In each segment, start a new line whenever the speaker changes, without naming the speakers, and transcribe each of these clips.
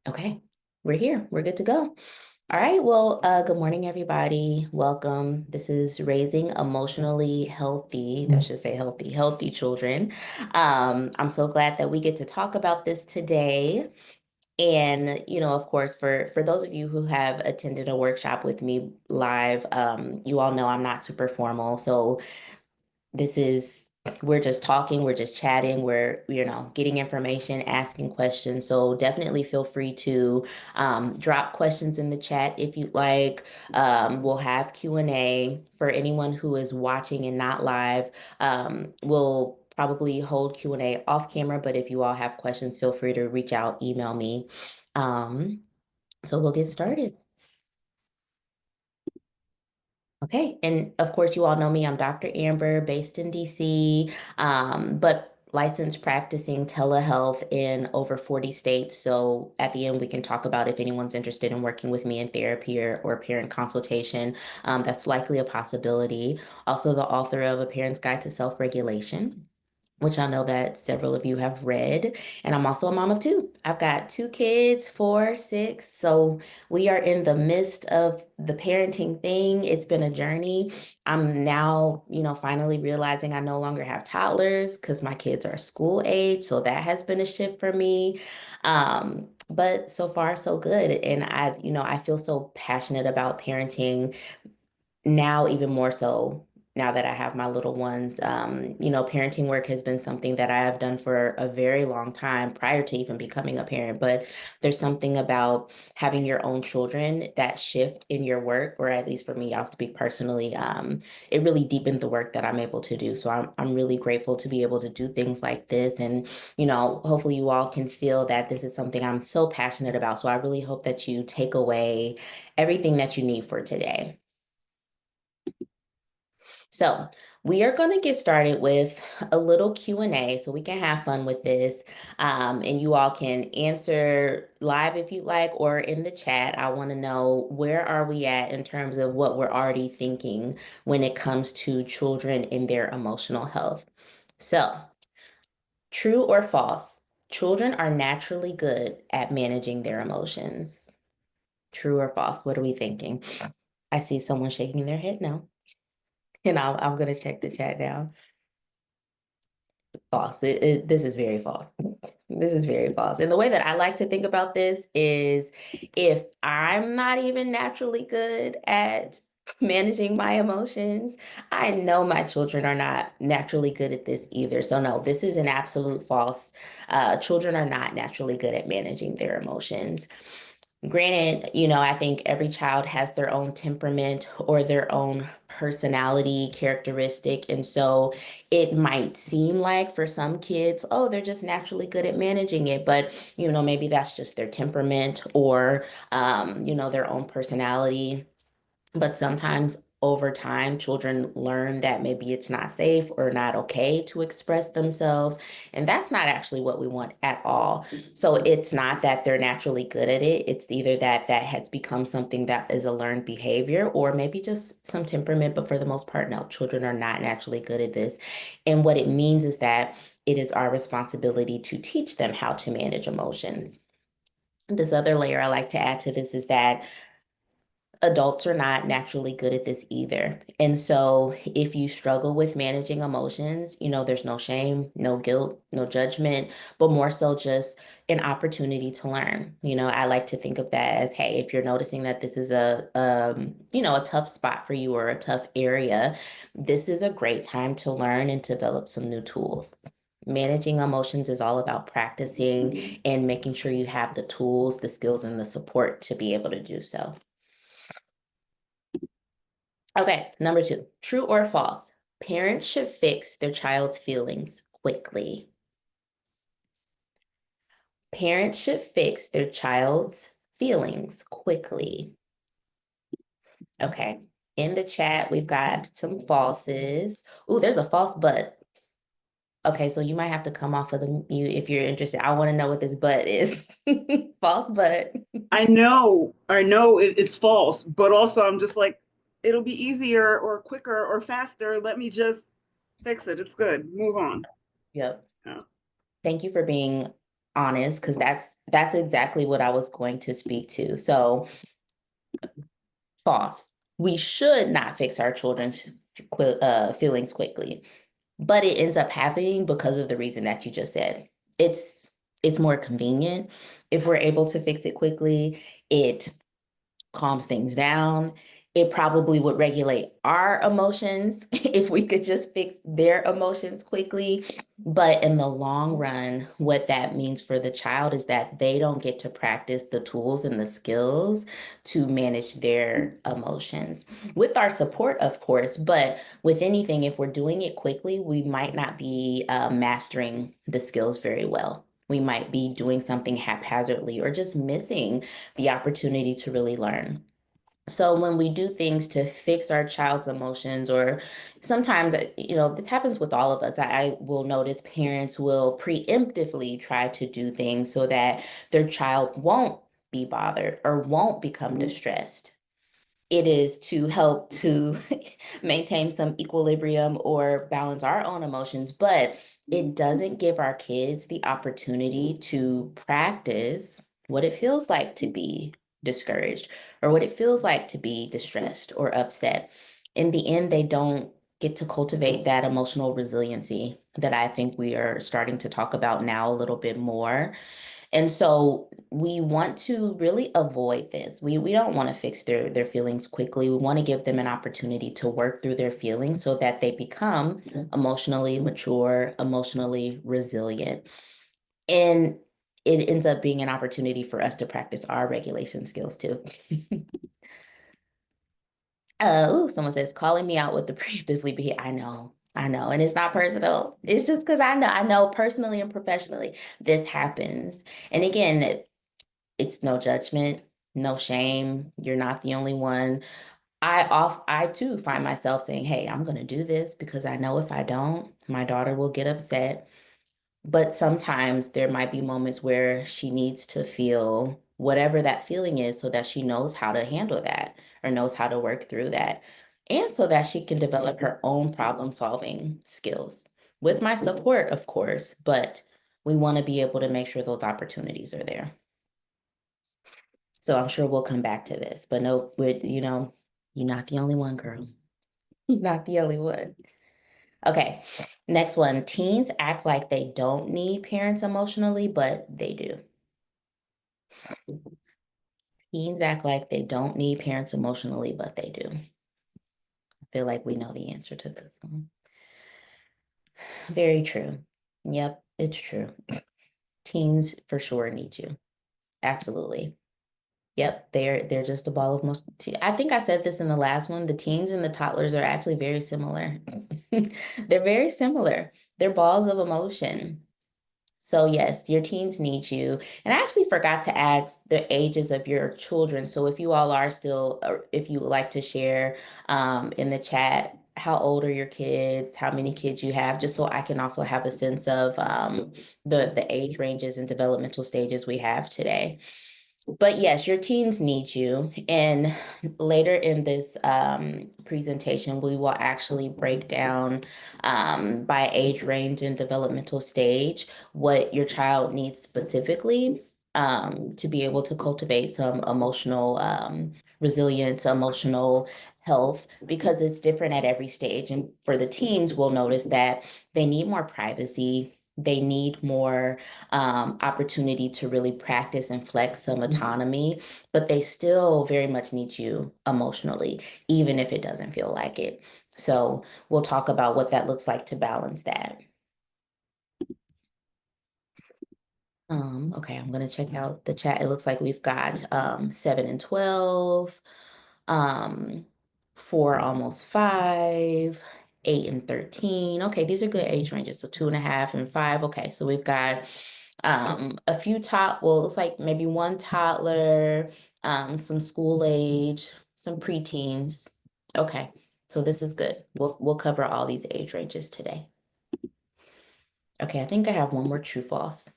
Okay, we're here. We're good to go. All right. Well, good morning, everybody. Welcome. This is Raising Emotionally Healthy, I should say healthy children. I'm so glad that we get to talk about this today. And, of course, for those of you who have attended a workshop with me live, you all know I'm not super formal. So this is, we're just talking, we're just chatting, we're, getting information, asking questions. So definitely feel free to drop questions in the chat if you'd like. We'll have Q&A for anyone who is watching and not live. We'll probably hold Q&A off camera, but if you all have questions, feel free to reach out, email me. So we'll get started. Okay, and of course, you all know me. I'm Dr. Amber, based in DC, but licensed practicing telehealth in over 40 states. So at the end, we can talk about if anyone's interested in working with me in therapy or parent consultation. That's likely a possibility. Also, the author of A Parent's Guide to Self-Regulation, which I know that several of you have read. And I'm also a mom of two. I've got two kids, 4, 6. So we are in the midst of the parenting thing. It's been a journey. I'm now, finally realizing I no longer have toddlers because my kids are school age. So that has been a shift for me. But so far, so good. And I feel so passionate about parenting now, even more so now that I have my little ones. Parenting work has been something that I have done for a very long time prior to even becoming a parent. But there's something about having your own children, that shift in your work, or at least for me, I'll speak personally. It really deepened the work that I'm able to do. So I'm really grateful to be able to do things like this. And, hopefully you all can feel that this is something I'm so passionate about. So I really hope that you take away everything that you need for today. So we are going to get started with a little Q&A so we can have fun with this. And you all can answer live if you like or in the chat. I want to know, where are we at in terms of what we're already thinking when it comes to children and their emotional health. So, true or false? Children are naturally good at managing their emotions. True or false? What are we thinking? I see someone shaking their head no. And I'm going to check the chat now. False. This is very false. This is very false. And the way that I like to think about this is, if I'm not even naturally good at managing my emotions, I know my children are not naturally good at this either. So no, this is an absolute false. Children are not naturally good at managing their emotions. Granted, I think every child has their own temperament or their own personality characteristic. And so it might seem like for some kids, oh, they're just naturally good at managing it. But, maybe that's just their temperament or, their own personality. But sometimes over time, children learn that maybe it's not safe or not okay to express themselves. And that's not actually what we want at all. So it's not that they're naturally good at it. It's either that that has become something that is a learned behavior or maybe just some temperament. But for the most part, no, children are not naturally good at this. And what it means is that it is our responsibility to teach them how to manage emotions. This other layer I like to add to this is that adults are not naturally good at this either. And so if you struggle with managing emotions, there's no shame, no guilt, no judgment, but more so just an opportunity to learn. I like to think of that as, hey, if you're noticing that this is a tough spot for you or a tough area, this is a great time to learn and develop some new tools. Managing emotions is all about practicing and making sure you have the tools, the skills, and the support to be able to do so. Okay, number 2, true or false? Parents should fix their child's feelings quickly. Parents should fix their child's feelings quickly. Okay, in the chat, we've got some falses. Ooh, there's a false but. Okay, so you might have to come off of the mute if you're interested. I want to know what this but is. False but.
I know it's false, but also I'm just like, it'll be easier or quicker or faster. Let me just fix it. It's good. Move on.
Yep.
Yeah.
Thank you for being honest, because that's exactly what I was going to speak to. So false. We should not fix our children's feelings quickly, but it ends up happening because of the reason that you just said. It's it's more convenient if we're able to fix it quickly. It calms things down. It probably would regulate our emotions if we could just fix their emotions quickly. But in the long run, what that means for the child is that they don't get to practice the tools and the skills to manage their emotions with our support, of course. But with anything, if we're doing it quickly, we might not be mastering the skills very well. We might be doing something haphazardly or just missing the opportunity to really learn. So when we do things to fix our child's emotions, or sometimes, this happens with all of us. I will notice parents will preemptively try to do things so that their child won't be bothered or won't become distressed. It is to help to maintain some equilibrium or balance our own emotions, but it doesn't give our kids the opportunity to practice what it feels like to be discouraged or what it feels like to be distressed or upset. In the end, they don't get to cultivate that emotional resiliency that I think we are starting to talk about now a little bit more. And so we want to really avoid this. We don't want to fix their feelings quickly. We want to give them an opportunity to work through their feelings so that they become emotionally mature, emotionally resilient. And it ends up being an opportunity for us to practice our regulation skills too. Someone says calling me out with the preemptively be. I know, and it's not personal. It's just because I know personally and professionally this happens. And again, it's no judgment, no shame. You're not the only one. I too find myself saying, "Hey, I'm going to do this because I know if I don't, my daughter will get upset." But sometimes there might be moments where she needs to feel whatever that feeling is so that she knows how to handle that or knows how to work through that. And so that she can develop her own problem solving skills with my support, of course, but we want to be able to make sure those opportunities are there. So I'm sure we'll come back to this, but no, you're not the only one, girl. You're not the only one. Okay, next one. Teens act like they don't need parents emotionally, but they do. Teens act like they don't need parents emotionally, but they do. I feel like we know the answer to this one. Very true. Yep, it's true. Teens for sure need you. Absolutely. Yep, they're just a ball of most. I think I said this in the last one. The teens and the toddlers are actually very similar. They're very similar. They're balls of emotion. So yes, your teens need you. And I actually forgot to ask the ages of your children. So if you all are still, or if you would like to share in the chat, how old are your kids? How many kids you have? Just so I can also have a sense of the age ranges and developmental stages we have today. But yes, your teens need you. And later in this presentation, we will actually break down by age range and developmental stage what your child needs specifically to be able to cultivate some emotional resilience, emotional health, because it's different at every stage. And for the teens, we'll notice that they need more privacy. They need more opportunity to really practice and flex some autonomy, but they still very much need you emotionally, even if it doesn't feel like it. So we'll talk about what that looks like to balance that. Okay, I'm gonna check out the chat. It looks like we've got 7 and 12, um, 4 almost 5, 8 and 13. Okay, these are good age ranges. So 2.5 and 5. Okay, so we've got a few well, it looks like maybe one toddler, some school age, some preteens. Okay, so this is good. We'll cover all these age ranges today. Okay, I think I have one more true false.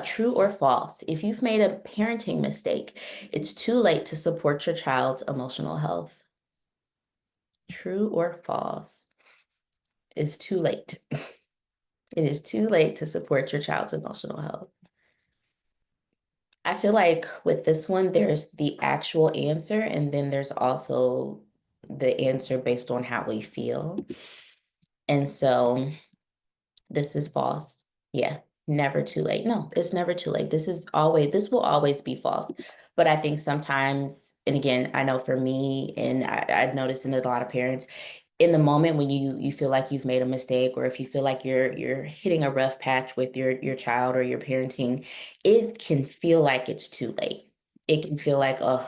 True or false? If you've made a parenting mistake, it's too late to support your child's emotional health. True or false? It's too late. It is too late to support your child's emotional health. I feel like with this one, there's the actual answer, and then there's also the answer based on how we feel. And so this is false. Yeah, never too late. No, it's never too late. This will always be false. But I think sometimes, and again, I know for me, and I've noticed in a lot of parents, in the moment when you feel like you've made a mistake, or if you feel like you're hitting a rough patch with your child or your parenting, it can feel like it's too late. It can feel like, oh,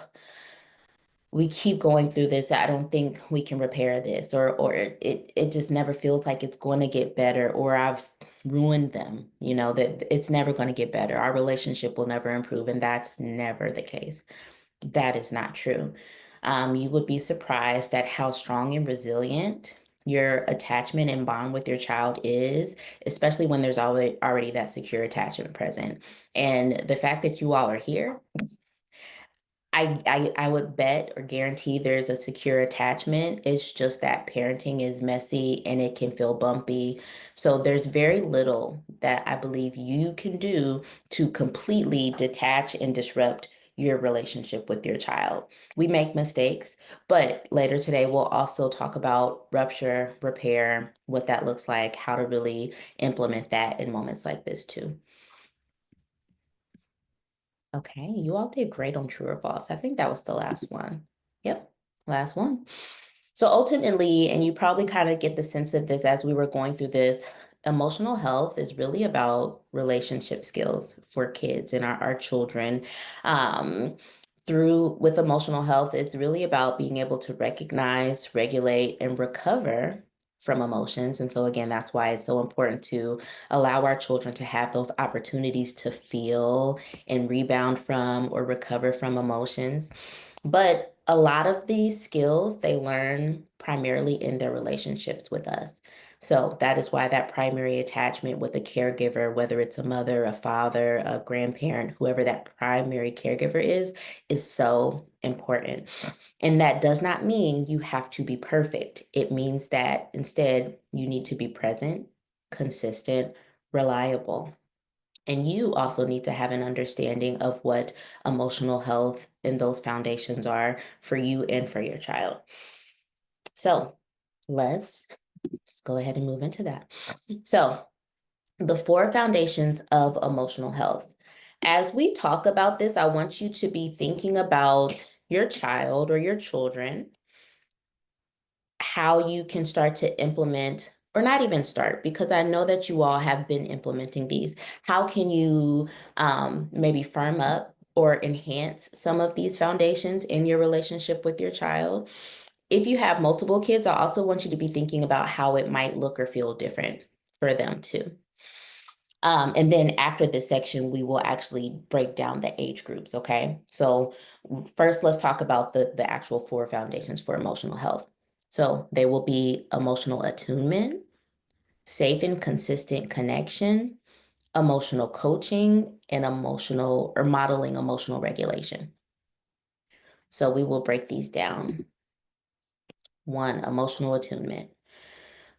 we keep going through this. I don't think we can repair this, or it just never feels like it's going to get better, or I've ruined them, that it's never going to get better. Our relationship will never improve, and that's never the case. That is not true. You would be surprised at how strong and resilient your attachment and bond with your child is, especially when there's already that secure attachment present. And the fact that you all are here, I would bet or guarantee there's a secure attachment. It's just that parenting is messy and it can feel bumpy. So there's very little that I believe you can do to completely detach and disrupt your relationship with your child. We make mistakes, but later today we'll also talk about rupture, repair, what that looks like, how to really implement that in moments like this too. Okay, you all did great on true or false. I think that was the last one. Yep, last one. So ultimately, and you probably kind of get the sense of this as we were going through this, emotional health is really about relationship skills for kids and our children. Um, with emotional health, it's really about being able to recognize, regulate, and recover from emotions. And so again, that's why it's so important to allow our children to have those opportunities to feel and rebound from or recover from emotions. But a lot of these skills they learn primarily in their relationships with us. So that is why that primary attachment with a caregiver, whether it's a mother, a father, a grandparent, whoever that primary caregiver is so important. And that does not mean you have to be perfect. It means that instead you need to be present, consistent, reliable. And you also need to have an understanding of what emotional health and those foundations are for you and for your child. So let's go ahead and move into that. So, the four foundations of emotional health. As we talk about this, I want you to be thinking about your child or your children, how you can start to implement, or not even start, because I know that you all have been implementing these. How can you maybe firm up or enhance some of these foundations in your relationship with your child? If you have multiple kids, I also want you to be thinking about how it might look or feel different for them too. And then after this section, we will actually break down the age groups, okay? So first, let's talk about the actual four foundations for emotional health. So they will be emotional attunement, safe and consistent connection, emotional coaching, and emotional or modeling emotional regulation. So we will break these down. One, emotional attunement.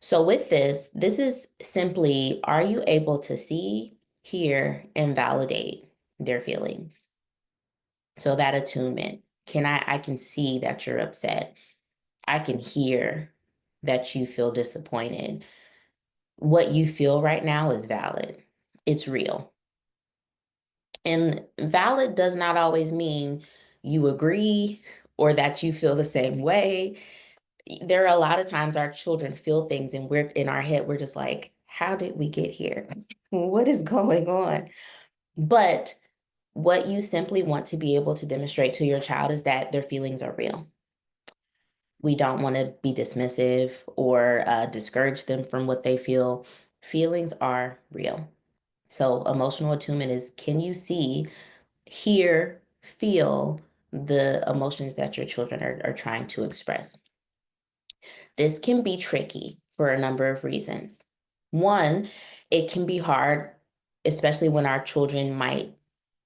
So with this is simply, are you able to see, hear, and validate their feelings? So that attunement, I can see that you're upset. I can hear that you feel disappointed. What you feel right now is valid. It's real. And valid does not always mean you agree or that you feel the same way. There are a lot of times our children feel things and we're in our head, we're just like, how did we get here? What is going on? But what you simply want to be able to demonstrate to your child is that their feelings are real. We don't want to be dismissive or discourage them from what they feel. Feelings are real. So emotional attunement is, can you see, hear, feel the emotions that your children are trying to express? This can be tricky for a number of reasons. One, it can be hard, especially when our children might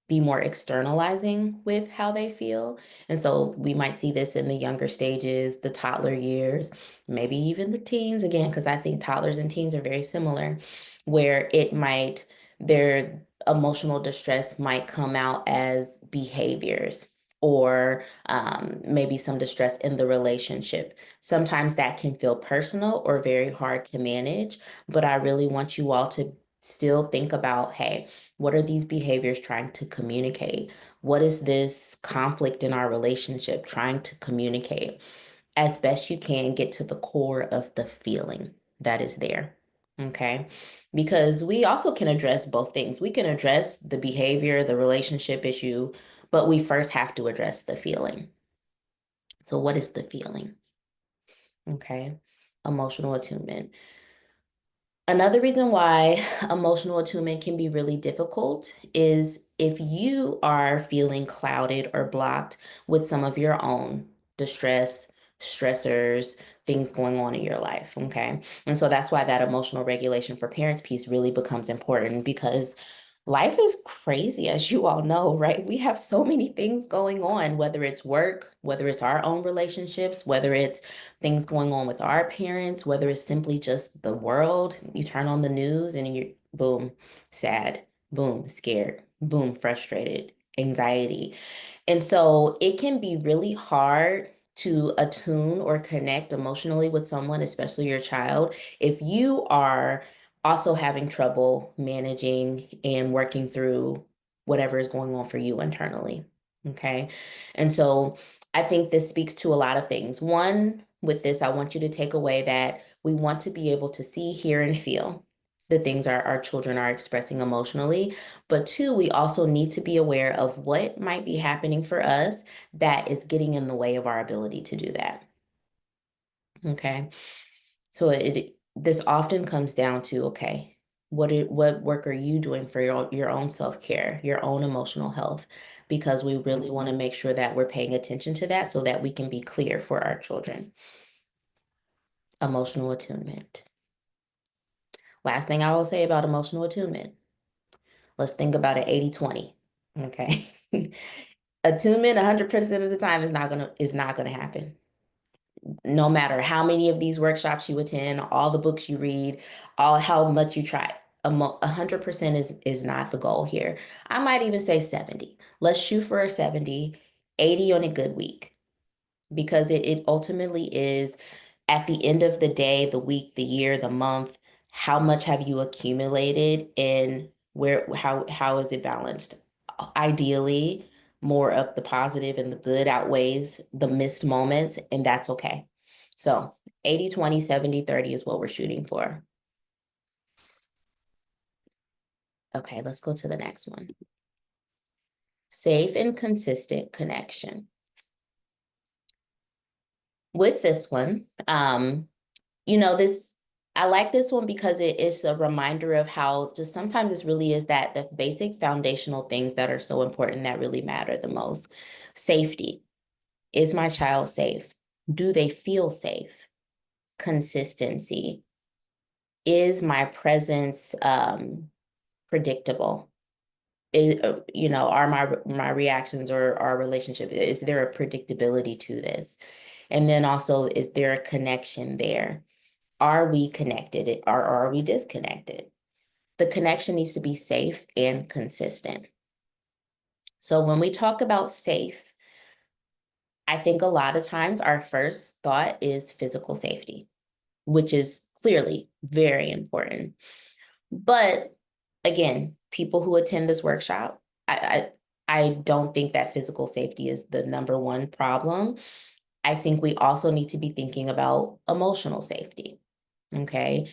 be more externalizing with how they feel. And so we might see this in the younger stages, the toddler years, maybe even the teens again, because I think toddlers and teens are very similar, where their emotional distress might come out as behaviors or maybe some distress in the relationship. Sometimes that can feel personal or very hard to manage, but I really want you all to still think about, hey, what are these behaviors trying to communicate? What is this conflict in our relationship trying to communicate? As best you can, get to the core of the feeling that is there. Okay. Because we also can address both things. We can address the behavior, the relationship issue, but we first have to address the feeling. So, what is the feeling? Okay. Emotional attunement. Another reason why emotional attunement can be really difficult is if you are feeling clouded or blocked with some of your own distress, stressors, things going on in your life. Okay. And so that's why that emotional regulation for parents piece really becomes important because life is crazy, as you all know, right? We have so many things going on, whether it's work, whether it's our own relationships, whether it's things going on with our parents, whether it's simply just the world. You turn on the news and you're boom, sad, boom, scared, boom, frustrated, anxiety. And so it can be really hard to attune or connect emotionally with someone, especially your child, if you are also having trouble managing and working through whatever is going on for you internally. Okay. And so I think this speaks to a lot of things. One, with this, I want you to take away that we want to be able to see, hear, and feel the things our children are expressing emotionally. But two, we also need to be aware of what might be happening for us that is getting in the way of our ability to do that. Okay. So this often comes down to, okay, what work are you doing for your own self-care, your own emotional health? Because we really want to make sure that we're paying attention to that so that we can be clear for our children. Emotional attunement. Last thing I will say about emotional attunement. Let's think about it 80-20. Okay. Attunement 100% of the time is not gonna happen. No matter how many of these workshops you attend, all the books you read, all how much you try. 100% is not the goal here. I might even say 70. Let's shoot for a 70, 80 on a good week, because it ultimately is at the end of the day, the week, the year, the month, how much have you accumulated and how is it balanced? Ideally, more of the positive and the good outweighs the missed moments, and that's okay. So 80-20, 70-30 is what we're shooting for. Okay, let's go to the next one. Safe and consistent connection. With this one, this I like this one because it is a reminder of how just sometimes this really is that the basic foundational things that are so important that really matter the most. Safety. Is my child safe? Do they feel safe? Consistency. Is my presence predictable? Are my reactions or our relationship, is there a predictability to this? And then also, is there a connection there? Are we connected or are we disconnected? The connection needs to be safe and consistent. So when we talk about safe, I think a lot of times our first thought is physical safety, which is clearly very important. But again, people who attend this workshop, I don't think that physical safety is the number one problem. I think we also need to be thinking about emotional safety. Okay.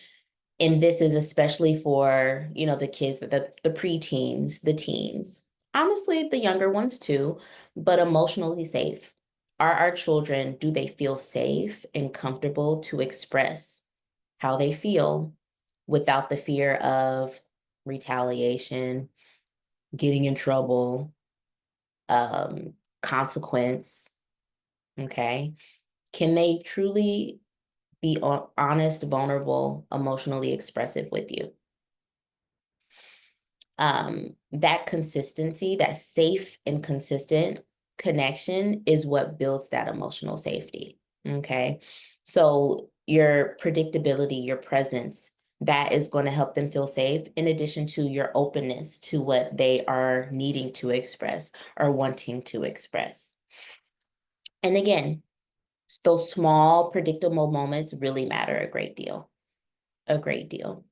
And this is especially for, the kids, the preteens, the teens, honestly, the younger ones too, but emotionally safe. Are our children, do they feel safe and comfortable to express how they feel without the fear of retaliation, getting in trouble, consequence? Okay. Can they truly be honest, vulnerable, emotionally expressive with you? That consistency, that safe and consistent connection is what builds that emotional safety. Okay. So your predictability, your presence, that is going to help them feel safe, in addition to your openness to what they are needing to express or wanting to express. And again, those small, predictable moments really matter a great deal. A great deal.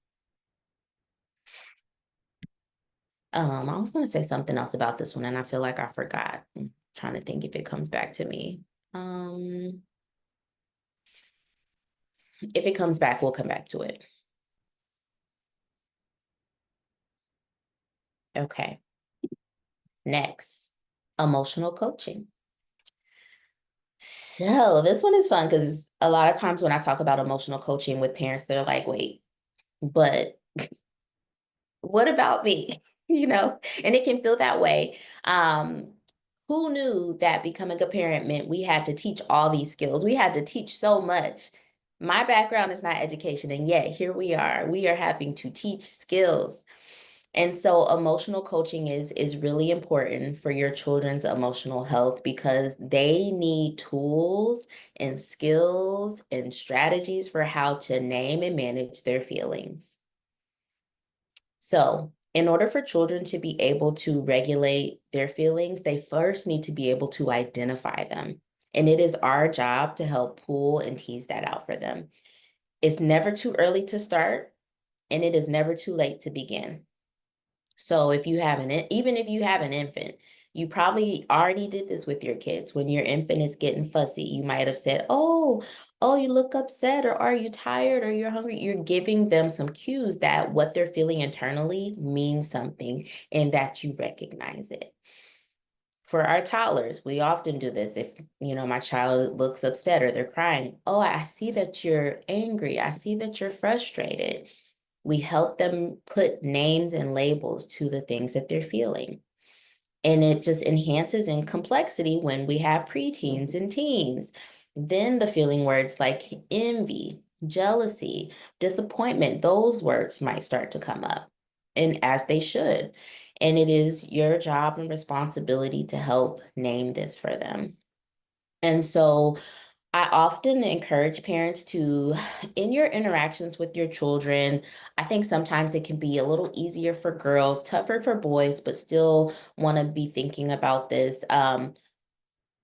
I was gonna say something else about this one, and I feel like I forgot. I'm trying to think if it comes back to me. If it comes back, we'll come back to it. Okay. Next, emotional coaching. So this one is fun because a lot of times when I talk about emotional coaching with parents, they're like, wait, but what about me? And it can feel that way. Who knew that becoming a parent meant we had to teach all these skills? We had to teach so much. My background is not education, and yet here we are. We are having to teach skills. And so emotional coaching is really important for your children's emotional health because they need tools and skills and strategies for how to name and manage their feelings. So, in order for children to be able to regulate their feelings, they first need to be able to identify them. And it is our job to help pull and tease that out for them. It's never too early to start, and it is never too late to begin. So if you have even if you have an infant, you probably already did this with your kids. When your infant is getting fussy, you might have said, oh, you look upset, or are you tired, or you're hungry? You're giving them some cues that what they're feeling internally means something and that you recognize it. For our toddlers, we often do this. If, my child looks upset or they're crying, oh, I see that you're angry. I see that you're frustrated. We help them put names and labels to the things that they're feeling. And it just enhances in complexity when we have preteens and teens. Then the feeling words like envy, jealousy, disappointment, those words might start to come up, and as they should. And it is your job and responsibility to help name this for them. And so I often encourage parents to, in your interactions with your children, I think sometimes it can be a little easier for girls, tougher for boys, but still want to be thinking about this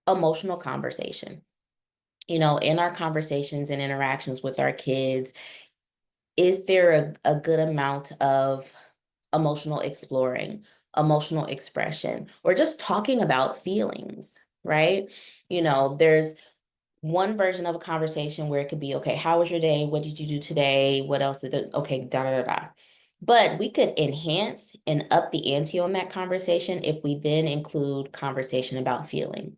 emotional conversation. In our conversations and interactions with our kids, is there a good amount of emotional exploring, emotional expression, or just talking about feelings, right? There's one version of a conversation where it could be, okay, how was your day? What did you do today? What else okay, da da da da. But we could enhance and up the ante on that conversation if we then include conversation about feeling.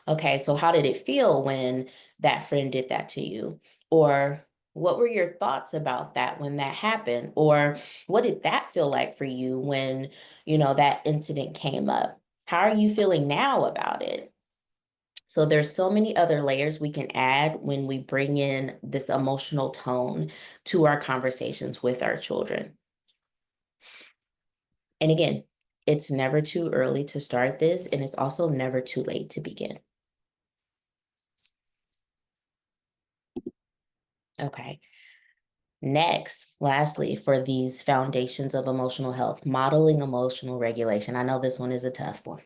Okay, so how did it feel when that friend did that to you? Or what were your thoughts about that when that happened? Or what did that feel like for you when, that incident came up? How are you feeling now about it? So there's so many other layers we can add when we bring in this emotional tone to our conversations with our children. And again, it's never too early to start this, and it's also never too late to begin. Okay. Next, lastly, for these foundations of emotional health, modeling emotional regulation. I know this one is a tough one.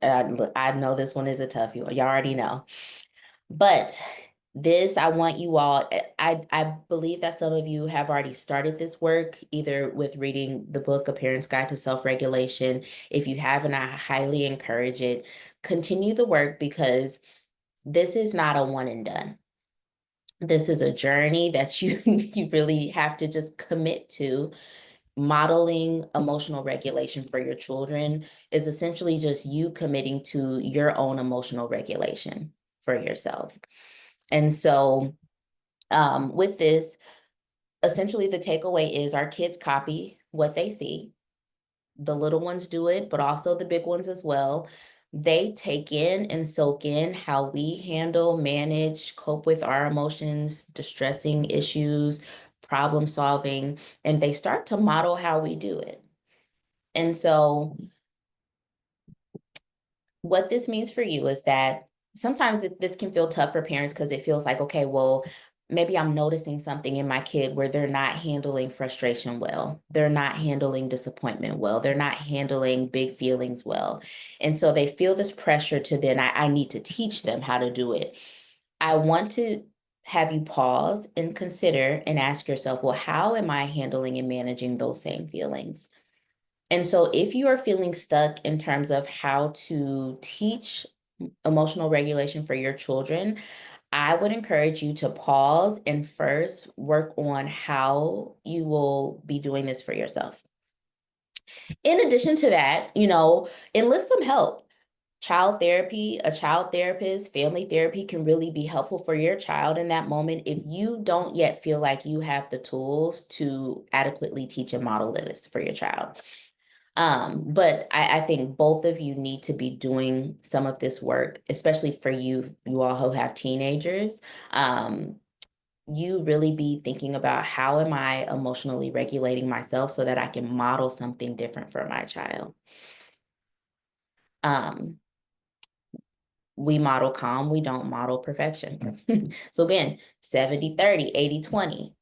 I know this one is a tough one. Y'all already know. But this, I want you all, I believe that some of you have already started this work, either with reading the book, A Parent's Guide to Self-Regulation. If you haven't, I highly encourage it. Continue the work because this is not a one and done. This is a journey that you really have to just commit to. Modeling emotional regulation for your children is essentially just you committing to your own emotional regulation for yourself. And so with this, essentially the takeaway is our kids copy what they see. The little ones do it, but also the big ones as well. They take in and soak in how we handle, manage, cope with our emotions, distressing issues, problem solving, and they start to model how we do it. And so what this means for you is that sometimes this can feel tough for parents because it feels like, okay, well, maybe I'm noticing something in my kid where they're not handling frustration well. They're not handling disappointment well. They're not handling big feelings well. And so they feel this pressure to then I need to teach them how to do it. I want to have you pause and consider and ask yourself, well, how am I handling and managing those same feelings? And so if you are feeling stuck in terms of how to teach emotional regulation for your children, I would encourage you to pause and first work on how you will be doing this for yourself. In addition to that, enlist some help. Child therapy, a child therapist, family therapy can really be helpful for your child in that moment if you don't yet feel like you have the tools to adequately teach and model this for your child. But I think both of you need to be doing some of this work, especially for you all who have teenagers. You really be thinking about how am I emotionally regulating myself so that I can model something different for my child. Um, we model calm, we don't model perfection. So again, 70-30, 80-20.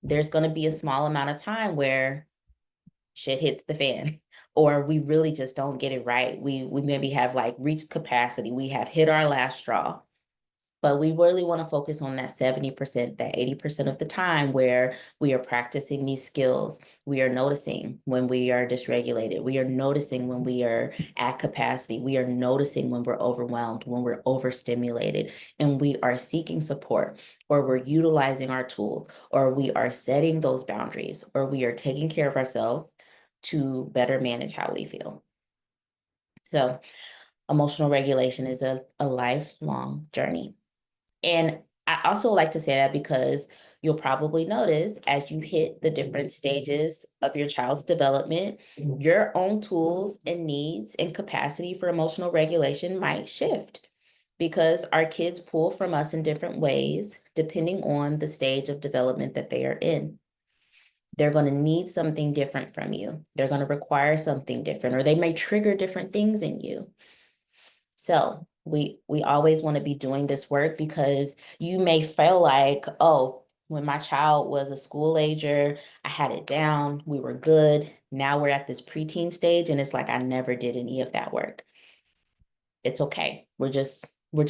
There's going to be a small amount of time where shit hits the fan or we really just don't get it right. We maybe have like reached capacity. We have hit our last straw. But we really want to focus on that 70%, that 80% of the time where we are practicing these skills. We are noticing when we are dysregulated. We are noticing when we are at capacity. We are noticing when we're overwhelmed, when we're overstimulated, and we are seeking support, or we're utilizing our tools, or we are setting those boundaries, or we are taking care of ourselves to better manage how we feel. So emotional regulation is a lifelong journey. And I also like to say that because you'll probably notice as you hit the different stages of your child's development, your own tools and needs and capacity for emotional regulation might shift because our kids pull from us in different ways depending on the stage of development that they are in. They're going to need something different from you. They're going to require something different, or they may trigger different things in you. So we always want to be doing this work because you may feel like, oh, when my child was a school ager, I had it down, we were good. Now we're at this preteen stage, and it's like I never did any of that work. It's okay. We're just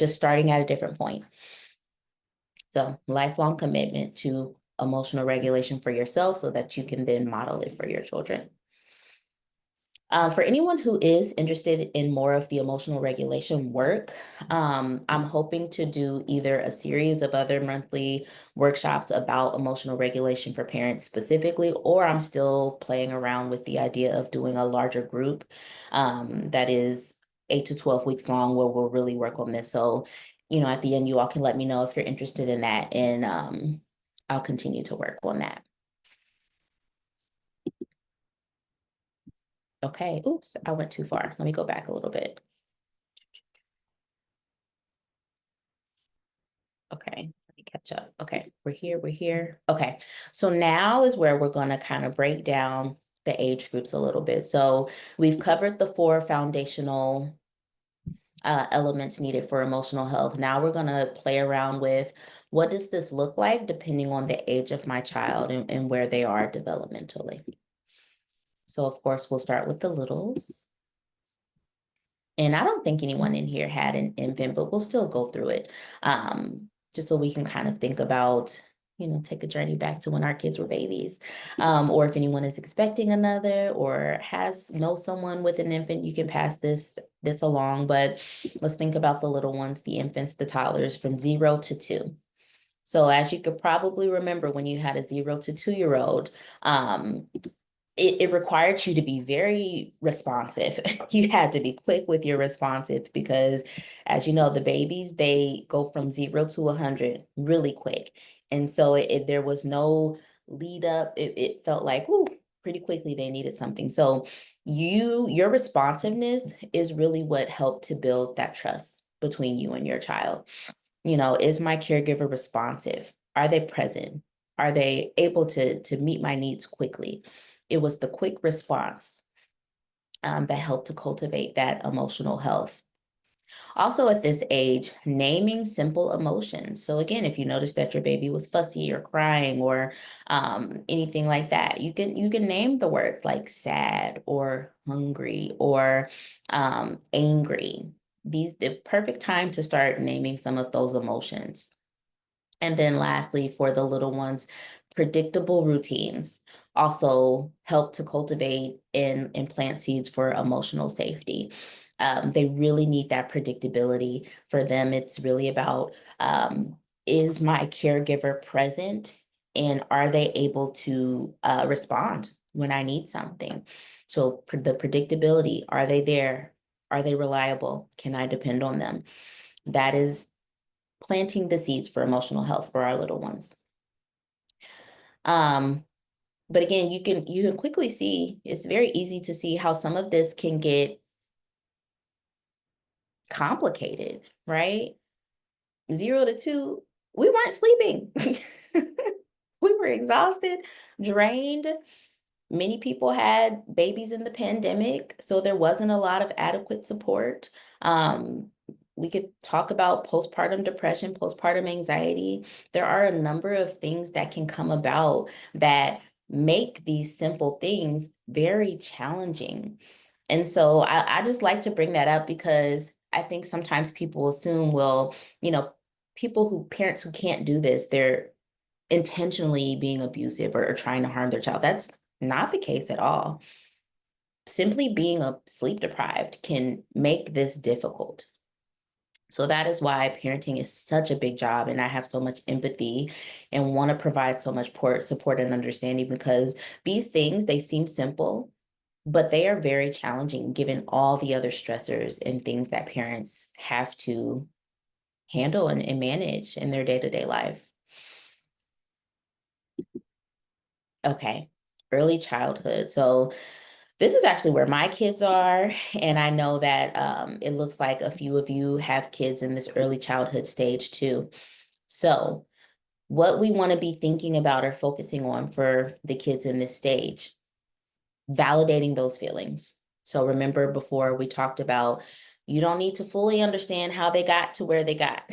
starting at a different point. So lifelong commitment to emotional regulation for yourself so that you can then model it for your children. For anyone who is interested in more of the emotional regulation work, I'm hoping to do either a series of other monthly workshops about emotional regulation for parents specifically, or I'm still playing around with the idea of doing a larger group that is 8 to 12 weeks long where we'll really work on this. So, at the end, you all can let me know if you're interested in that, and I'll continue to work on that. Okay, oops, I went too far. Let me go back a little bit. Okay, let me catch up. Okay, we're here, we're here. Okay, so now is where we're going to kind of break down the age groups a little bit. So we've covered the 4 foundational elements needed for emotional health. Now we're going to play around with what does this look like depending on the age of my child and where they are developmentally. So of course, we'll start with the littles. And I don't think anyone in here had an infant, but we'll still go through it just so we can kind of think about, take a journey back to when our kids were babies. Or if anyone is expecting another or knows someone with an infant, you can pass this along. But let's think about the little ones, the infants, the toddlers from 0 to 2. So as you could probably remember when you had a 0 to 2-year-old, it required you to be very responsive. You had to be quick with your responses because, as you know, the babies, they go from 0 to 100 really quick. And so there was no lead up. It felt like, ooh, pretty quickly they needed something. So your responsiveness is really what helped to build that trust between you and your child. Is my caregiver responsive? Are they present? Are they able to meet my needs quickly? It was the quick response that helped to cultivate that emotional health. Also, at this age, naming simple emotions. So, again, if you notice that your baby was fussy or crying or anything like that, you can name the words like sad or hungry or angry. The perfect time to start naming some of those emotions. And then lastly, for the little ones, predictable routines also help to cultivate and plant seeds for emotional safety. They really need that predictability. For them, it's really about is my caregiver present and are they able to respond when I need something? So the predictability, are they there? Are they reliable? Can I depend on them? That is planting the seeds for emotional health for our little ones. Um, but again, you can quickly see it's very easy to see how some of this can get complicated, right? 0 to 2, we weren't sleeping. We were exhausted, drained. Many people had babies in the pandemic, so there wasn't a lot of adequate support. Um, we could talk about postpartum depression, postpartum anxiety. There are a number of things that can come about that make these simple things very challenging. And so I just like to bring that up because I think sometimes people assume, well, you know, parents who can't do this, they're intentionally being abusive or trying to harm their child. That's not the case at all. Simply being sleep deprived can make this difficult. So that is why parenting is such a big job. And I have so much empathy and want to provide so much support and understanding because these things, they seem simple, but they are very challenging given all the other stressors and things that parents have to handle and manage in their day-to-day life. Okay, early childhood. So this is actually where my kids are, and I know that it looks like a few of you have kids in this early childhood stage too. So what we want to be thinking about or focusing on for the kids in this stage, validating those feelings. So remember before we talked about you don't need to fully understand how they got to where they got.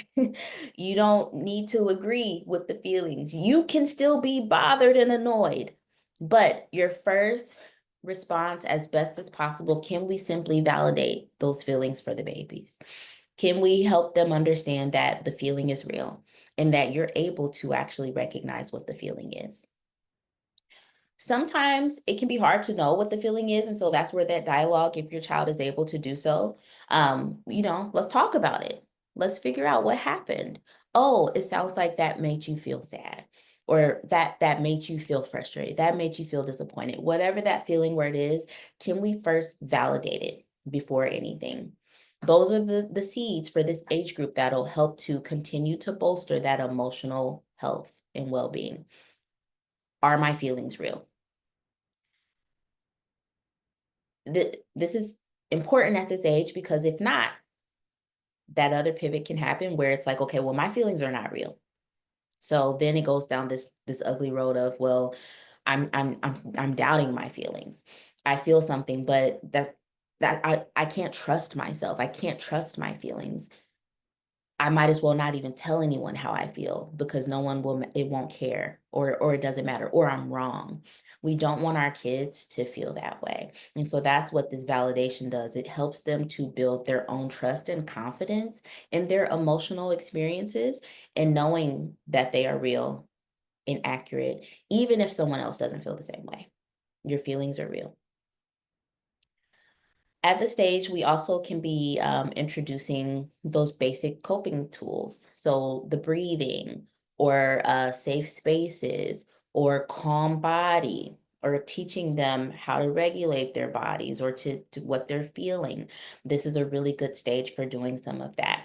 You don't need to agree with the feelings. You can still be bothered and annoyed. But your first response, as best as possible, can we simply validate those feelings for the babies? Can we help them understand that the feeling is real and that you're able to actually recognize what the feeling is? Sometimes it can be hard to know what the feeling is. And so that's where that dialogue, if your child is able to do so, let's talk about it. Let's figure out what happened. Oh, it sounds like that made you feel sad, or that made you feel frustrated. That made you feel disappointed. Whatever that feeling word is, can we first validate it before anything? Those are the seeds for this age group that'll help to continue to bolster that emotional health and well-being. Are my feelings real? This is important at this age because if not, that other pivot can happen where it's like, okay, well, my feelings are not real. So then it goes down this ugly road of, well, I'm doubting my feelings. I feel something, but that I can't trust myself. I can't trust my feelings. I might as well not even tell anyone how I feel because no one will, it won't care, or it doesn't matter, or I'm wrong. We don't want our kids to feel that way. And so that's what this validation does. It helps them to build their own trust and confidence in their emotional experiences and knowing that they are real and accurate, even if someone else doesn't feel the same way. Your feelings are real. At the stage, we also can be introducing those basic coping tools. So the breathing or safe spaces or calm body or teaching them how to regulate their bodies or to what they're feeling. This is a really good stage for doing some of that.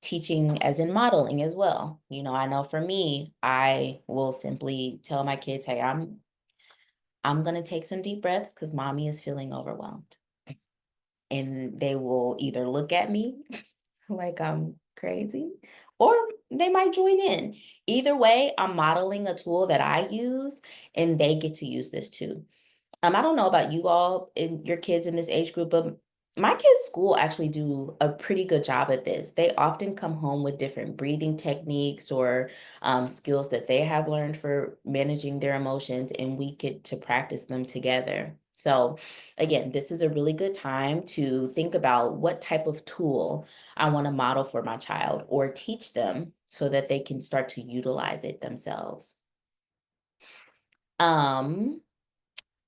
Teaching as in modeling as well. I know for me, I will simply tell my kids, hey, I'm gonna take some deep breaths because mommy is feeling overwhelmed, and they will either look at me like I'm crazy, or they might join in. Either way, I'm modeling a tool that I use and they get to use this too. I don't know about you all and your kids in this age group, but my kids' school actually do a pretty good job at this. They often come home with different breathing techniques or skills that they have learned for managing their emotions, and we get to practice them together. So, again, this is a really good time to think about what type of tool I want to model for my child or teach them so that they can start to utilize it themselves. Um,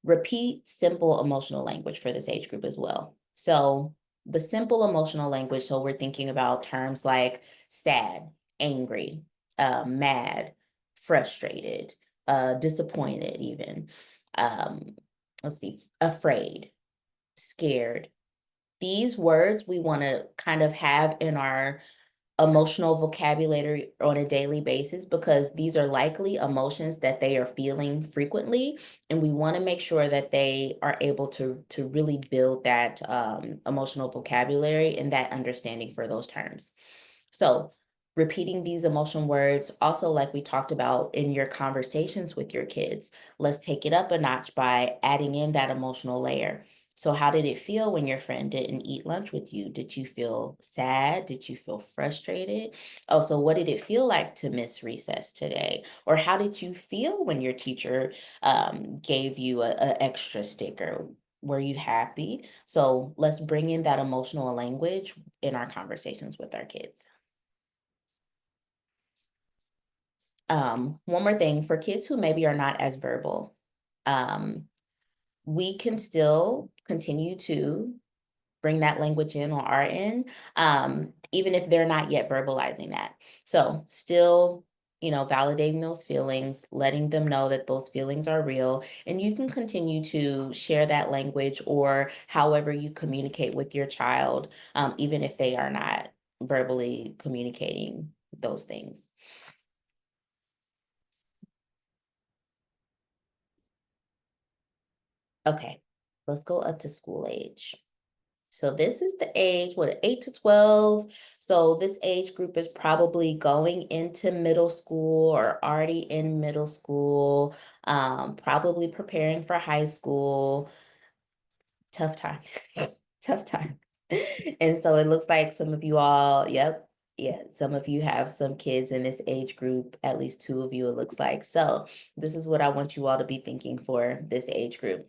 Repeat simple emotional language for this age group as well. So the simple emotional language, so we're thinking about terms like sad, angry, mad, frustrated, disappointed, even. Um, let's see, afraid, scared. These words we want to kind of have in our emotional vocabulary on a daily basis because these are likely emotions that they are feeling frequently, and we want to make sure that they are able to really build that emotional vocabulary and that understanding for those terms. So, repeating these emotion words, also, like we talked about in your conversations with your kids, let's take it up a notch by adding in that emotional layer. So, how did it feel when your friend didn't eat lunch with you? Did you feel sad? Did you feel frustrated? Oh, so what did it feel like to miss recess today? Or how did you feel when your teacher gave you a extra sticker? Were you happy? So, let's bring in that emotional language in our conversations with our kids. One more thing for kids who maybe are not as verbal, um, we can still continue to bring that language in on our end, even if they're not yet verbalizing that. So still, validating those feelings, letting them know that those feelings are real, and you can continue to share that language or however you communicate with your child, even if they are not verbally communicating those things. Okay, let's go up to school age. So this is the age, what, 8 to 12. So this age group is probably going into middle school or already in middle school, probably preparing for high school. Tough times, tough times. And so it looks like some of you all, yep, yeah, some of you have some kids in this age group, at least two of you, it looks like. So this is what I want you all to be thinking for this age group.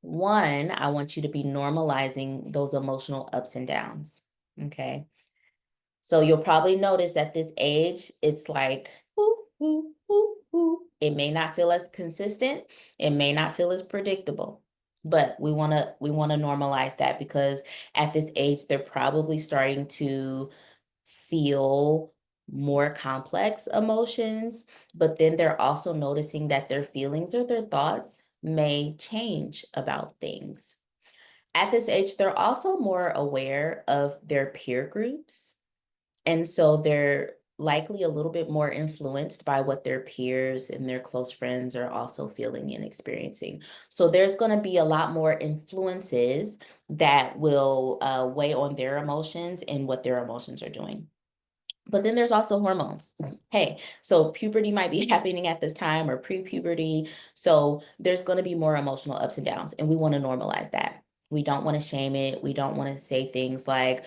One, I want you to be normalizing those emotional ups and downs. Okay. So you'll probably notice at this age, it's like, whoo, whoo, whoo, whoo. It may not feel as consistent. It may not feel as predictable, but we want to normalize that because at this age, they're probably starting to feel more complex emotions, but then they're also noticing that their feelings or their thoughts may change about things. At this age, they're also more aware of their peer groups. And so they're likely a little bit more influenced by what their peers and their close friends are also feeling and experiencing. So there's going to be a lot more influences that will weigh on their emotions and what their emotions are doing. But then there's also hormones. Hey, so puberty might be happening at this time or pre-puberty. So there's going to be more emotional ups and downs, and we want to normalize that. We don't want to shame it. We don't want to say things like,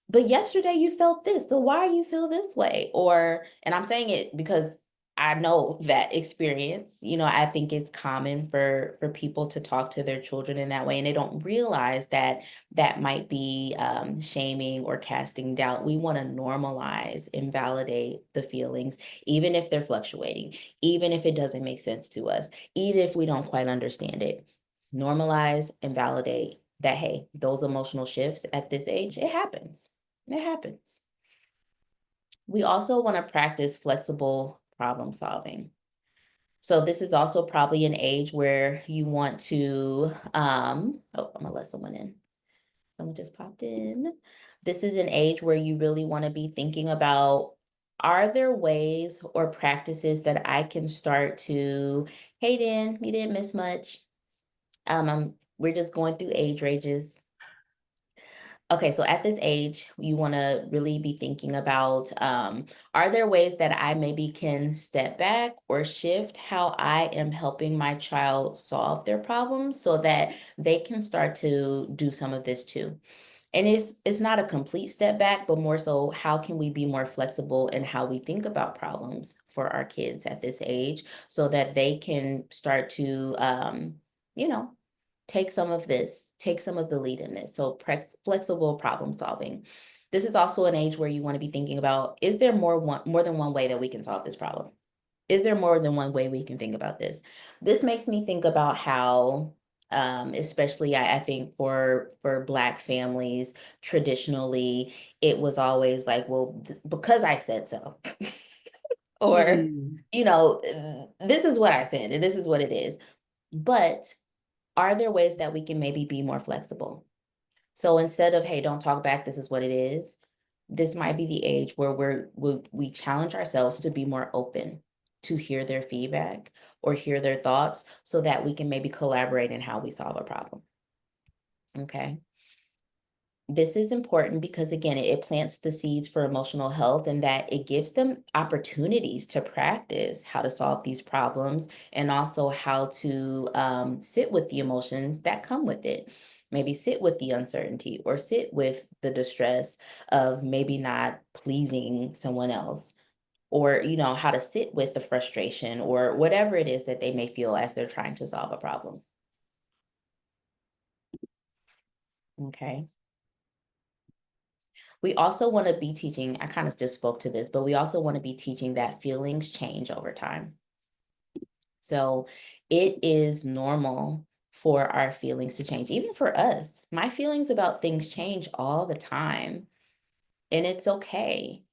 but yesterday you felt this, so why you feel this way? Or, and I'm saying it because I know that experience. I think it's common for people to talk to their children in that way, and they don't realize that that might be shaming or casting doubt. We want to normalize and validate the feelings, even if they're fluctuating, even if it doesn't make sense to us, even if we don't quite understand it. Normalize and validate that, hey, those emotional shifts at this age, it happens. It happens. We also want to practice flexible problem solving. So this is also probably an age where you want to, oh, I'm gonna let someone in. Someone just popped in. This is an age where you really want to be thinking about, are there ways or practices that I can start to, hey, Dan, you didn't miss much. We're just going through age ranges. Okay, so at this age, you want to really be thinking about, are there ways that I maybe can step back or shift how I am helping my child solve their problems so that they can start to do some of this too? And it's not a complete step back, but more so how can we be more flexible in how we think about problems for our kids at this age so that they can start to you know, take some of this, take some of the lead in this. So flexible problem solving. This is also an age where you want to be thinking about, is there more than one way that we can solve this problem? Is there more than one way we can think about this? This makes me think about how, especially I think for Black families, traditionally, it was always like, well, because I said so, or
Mm.
this is what I said, and this is what it is. But are there ways that we can maybe be more flexible? So instead of, hey, don't talk back, this is what it is, this might be the age where we challenge ourselves to be more open to hear their feedback or hear their thoughts so that we can maybe collaborate in how we solve a problem. Okay. This is important because, again, it plants the seeds for emotional health and that it gives them opportunities to practice how to solve these problems and also how to sit with the emotions that come with it. Maybe sit with the uncertainty or sit with the distress of maybe not pleasing someone else, or how to sit with the frustration or whatever it is that they may feel as they're trying to solve a problem. Okay. We also want to be teaching, I kind of just spoke to this, but we also want to be teaching that feelings change over time. So it is normal for our feelings to change, even for us. My feelings about things change all the time, and it's okay.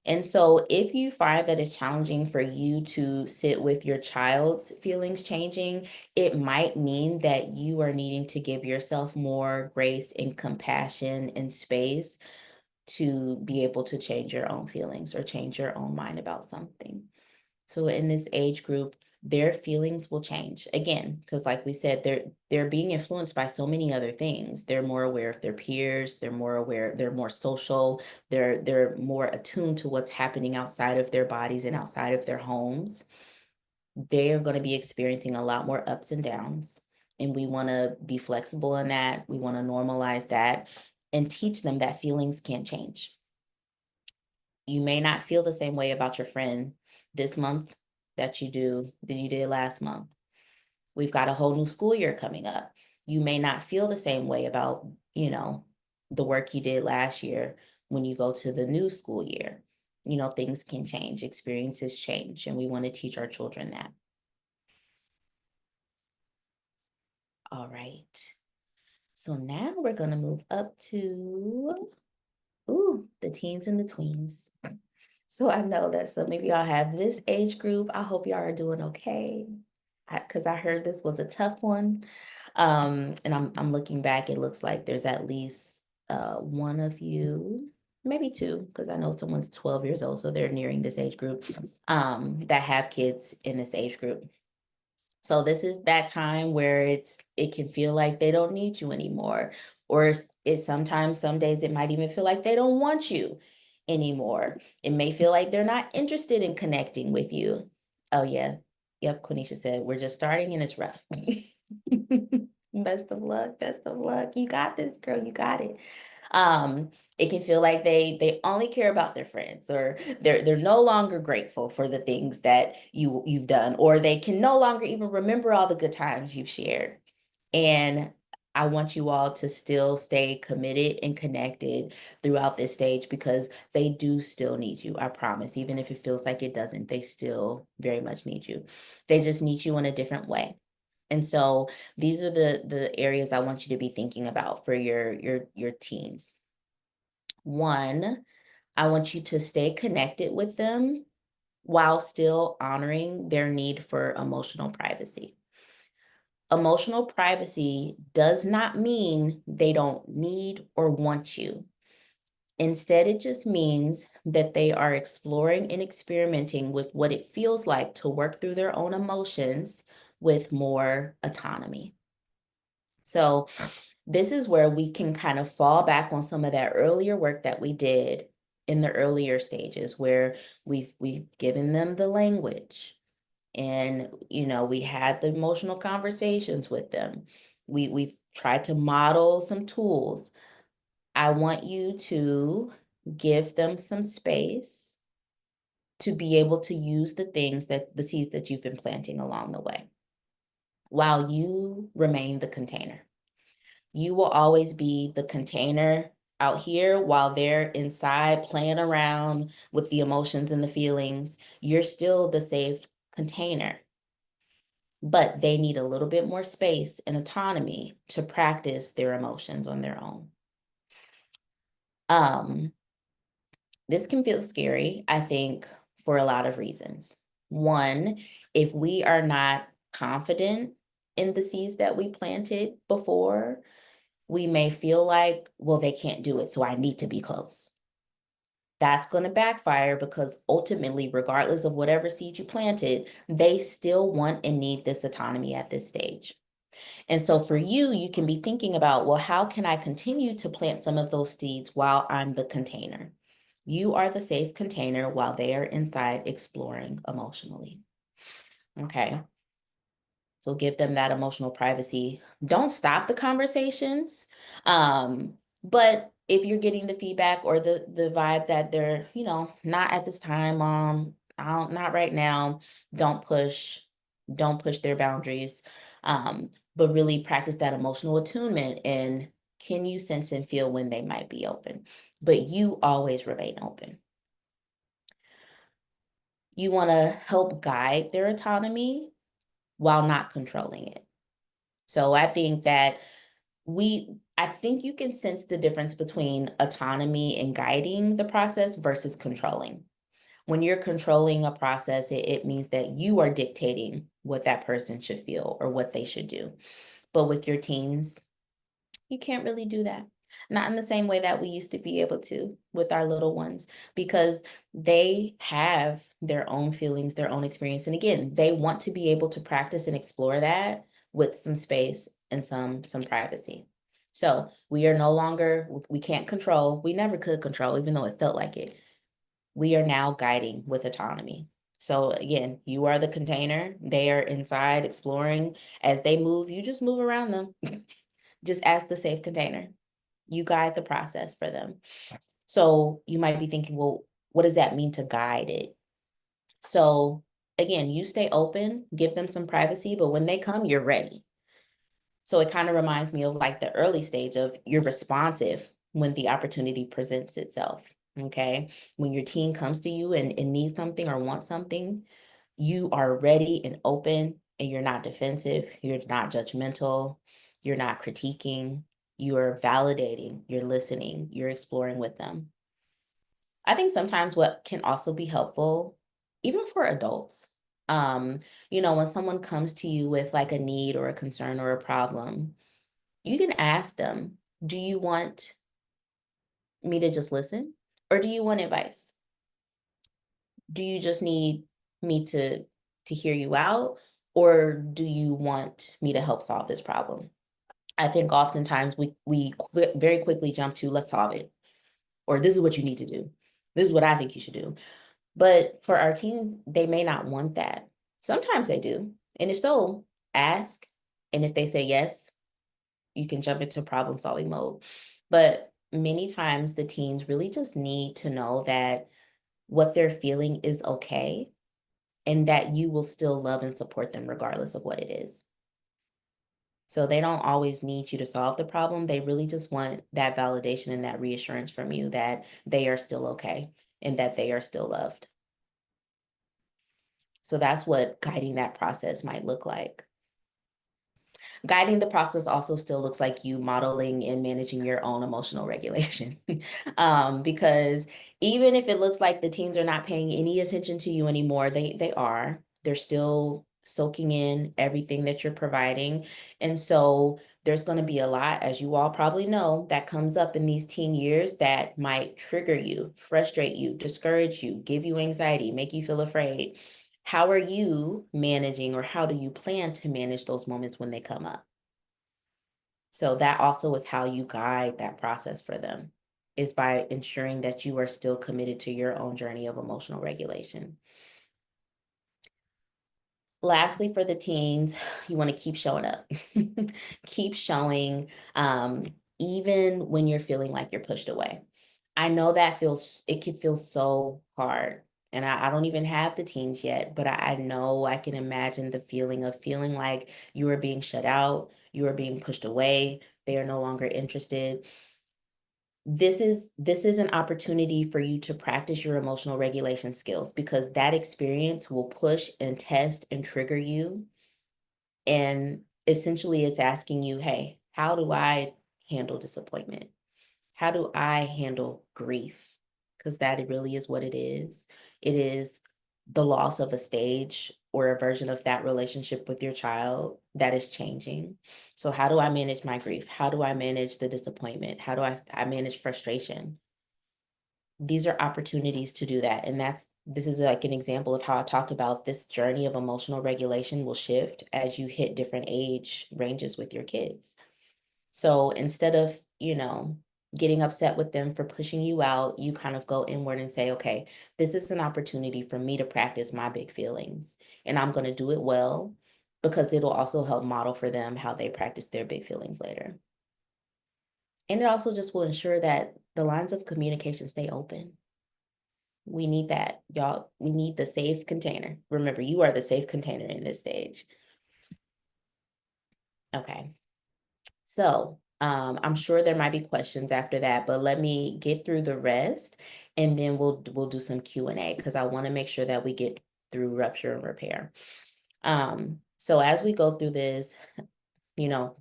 And so if you find that it's challenging for you to sit with your child's feelings changing, it might mean that you are needing to give yourself more grace and compassion and space to be able to change your own feelings or change your own mind about something. So in this age group, their feelings will change again because, like we said, they're being influenced by so many other things. They're more aware of their peers, they're more aware, they're more social, they're more attuned to what's happening outside of their bodies and outside of their homes. They are going to be experiencing a lot more ups and downs, and we want to be flexible in that. We want to normalize that and teach them that feelings can change. You may not feel the same way about your friend this month that you did last month. We've got a whole new school year coming up. You may not feel the same way about, the work you did last year when you go to the new school year. Things can change, experiences change, and we want to teach our children that. All right. So now we're going to move up to, the teens and the tweens. So I know that some of y'all have this age group. I hope y'all are doing okay. Because I heard this was a tough one. And I'm looking back, it looks like there's at least one of you, maybe two, because I know someone's 12 years old, so they're nearing this age group, that have kids in this age group. So this is that time where it can feel like they don't need you anymore. Or it's sometimes some days it might even feel like they don't want you anymore. It may feel like they're not interested in connecting with you. Oh yeah. Yep, Quenisha said, we're just starting and it's rough. Best of luck, best of luck. You got this, girl. You got it. Um, it can feel like they only care about their friends, or they're no longer grateful for the things that you've done, or they can no longer even remember all the good times you've shared. And I want you all to still stay committed and connected throughout this stage because they do still need you. I promise. Even if it feels like it doesn't, they still very much need you. They just need you in a different way. And so these are the areas I want you to be thinking about for your teens. One, I want you to stay connected with them while still honoring their need for emotional privacy. Emotional privacy does not mean they don't need or want you. Instead, it just means that they are exploring and experimenting with what it feels like to work through their own emotions with more autonomy. So This is where we can kind of fall back on some of that earlier work that we did in the earlier stages where we've given them the language and we had the emotional conversations with them. We've tried to model some tools. I want you to give them some space to be able to use the seeds that you've been planting along the way while you remain the container. You will always be the container out here while they're inside playing around with the emotions and the feelings. You're still the safe container, but they need a little bit more space and autonomy to practice their emotions on their own. Um, this can feel scary, I think, for a lot of reasons. One, if we are not confident in the seeds that we planted before, we may feel like, well, they can't do it, so I need to be close. That's going to backfire because ultimately, regardless of whatever seed you planted, they still want and need this autonomy at this stage. And so for you, you can be thinking about, well, how can I continue to plant some of those seeds while I'm the container? You are the safe container while they are inside exploring emotionally. Okay. So give them that emotional privacy. Don't stop the conversations. But if you're getting the feedback or the vibe that they're, not at this time, mom, not right now, don't push, don't push their boundaries. But really practice that emotional attunement and can you sense and feel when they might be open? But you always remain open. You want to help guide their autonomy while not controlling it. So I think you can sense the difference between autonomy and guiding the process versus controlling. When you're controlling a process, it means that you are dictating what that person should feel or what they should do. But with your teens, you can't really do that. Not in the same way that we used to be able to with our little ones, because they have their own feelings, their own experience. And again, they want to be able to practice and explore that with some space and some privacy. So we are no longer, we can't control, we never could control, even though it felt like it. We are now guiding with autonomy. So again, you are the container, they are inside exploring. As they move, you just move around them. Just as the safe container. You guide the process for them. So you might be thinking, well, what does that mean to guide it? So again, you stay open, give them some privacy, but when they come, you're ready. So it kind of reminds me of like the early stage of you're responsive when the opportunity presents itself. Okay. When your teen comes to you and needs something or wants something, you are ready and open and you're not defensive, you're not judgmental, you're not critiquing, you're validating, you're listening, you're exploring with them. I think sometimes what can also be helpful, even for adults, um, when someone comes to you with like a need or a concern or a problem, you can ask them, do you want me to just listen or do you want advice? Do you just need me to hear you out or do you want me to help solve this problem? I think oftentimes we very quickly jump to let's solve it or this is what you need to do. This is what I think you should do. But for our teens, they may not want that. Sometimes they do. And if so, ask. And if they say yes, you can jump into problem solving mode. But many times the teens really just need to know that what they're feeling is okay and that you will still love and support them regardless of what it is. So they don't always need you to solve the problem. They really just want that validation and that reassurance from you that they are still okay and that they are still loved. So that's what guiding that process might look like. Guiding the process also still looks like you modeling and managing your own emotional regulation. Because even if it looks like the teens are not paying any attention to you anymore, they are. They're still soaking in everything that you're providing. And so there's going to be a lot, as you all probably know, that comes up in these teen years that might trigger you, frustrate you, discourage you, give you anxiety, make you feel afraid. How are you managing or how do you plan to manage those moments when they come up? So that also is how you guide that process for them, is by ensuring that you are still committed to your own journey of emotional regulation. Lastly, for the teens, you want to keep showing up. Keep showing, um, even when you're feeling like you're pushed away. I know that it can feel so hard. And I don't even have the teens yet, but I know I can imagine the feeling of feeling like you are being shut out, you are being pushed away, they are no longer interested. This is an opportunity for you to practice your emotional regulation skills, because that experience will push and test and trigger you. And essentially it's asking you, hey, how do I handle disappointment? How do I handle grief? Because that really is what it is. It is the loss of a stage or a version of that relationship with your child that is changing. So how do I manage my grief? How do I manage the disappointment? How do I manage frustration? These are opportunities to do that. And this is like an example of how I talked about this journey of emotional regulation will shift as you hit different age ranges with your kids. So instead of, getting upset with them for pushing you out, you kind of go inward and say, okay, this is an opportunity for me to practice my big feelings. And I'm going to do it well, because it'll also help model for them how they practice their big feelings later. And it also just will ensure that the lines of communication stay open. We need that, y'all. We need the safe container. Remember, you are the safe container in this stage. Okay. So, I'm sure there might be questions after that, but let me get through the rest, and then we'll do some Q&A, because I want to make sure that we get through rupture and repair. So as we go through this,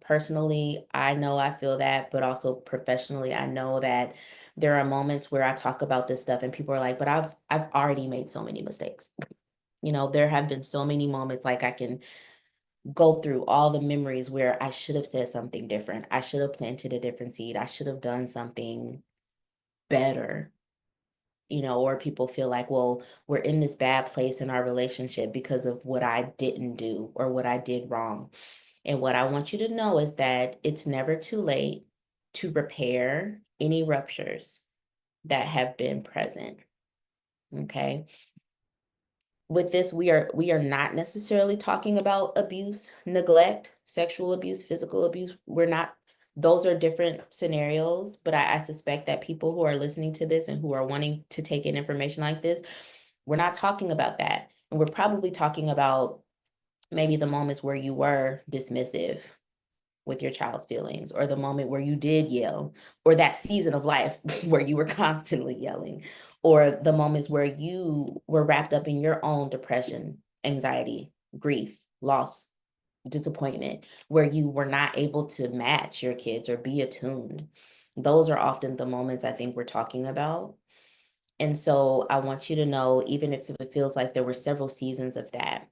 personally, I know I feel that, but also professionally, I know that there are moments where I talk about this stuff and people are like, but I've already made so many mistakes. There have been so many moments, like I can go through all the memories where I should have said something different. I should have planted a different seed. I should have done something better. Or people feel like, well, we're in this bad place in our relationship because of what I didn't do or what I did wrong. And what I want you to know is that it's never too late to repair any ruptures that have been present. Okay. With this, we are not necessarily talking about abuse, neglect, sexual abuse, physical abuse. We're not, those are different scenarios, but I suspect that people who are listening to this and who are wanting to take in information like this, we're not talking about that. And we're probably talking about maybe the moments where you were dismissive with your child's feelings, or the moment where you did yell, or that season of life where you were constantly yelling, or the moments where you were wrapped up in your own depression, anxiety, grief, loss, disappointment, where you were not able to match your kids or be attuned. Those are often the moments I think we're talking about. And so I want you to know, even if it feels like there were several seasons of that,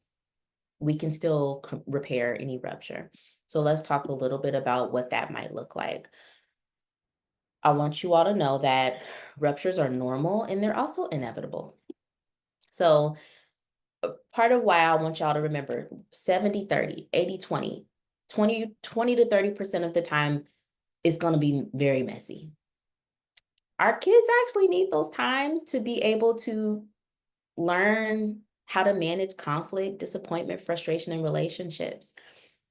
we can still repair any rupture. So let's talk a little bit about what that might look like. I want you all to know that ruptures are normal and they're also inevitable. So part of why I want y'all to remember 70-30, 80-20, 20 to 30% of the time is going to be very messy. Our kids actually need those times to be able to learn how to manage conflict, disappointment, frustration in relationships.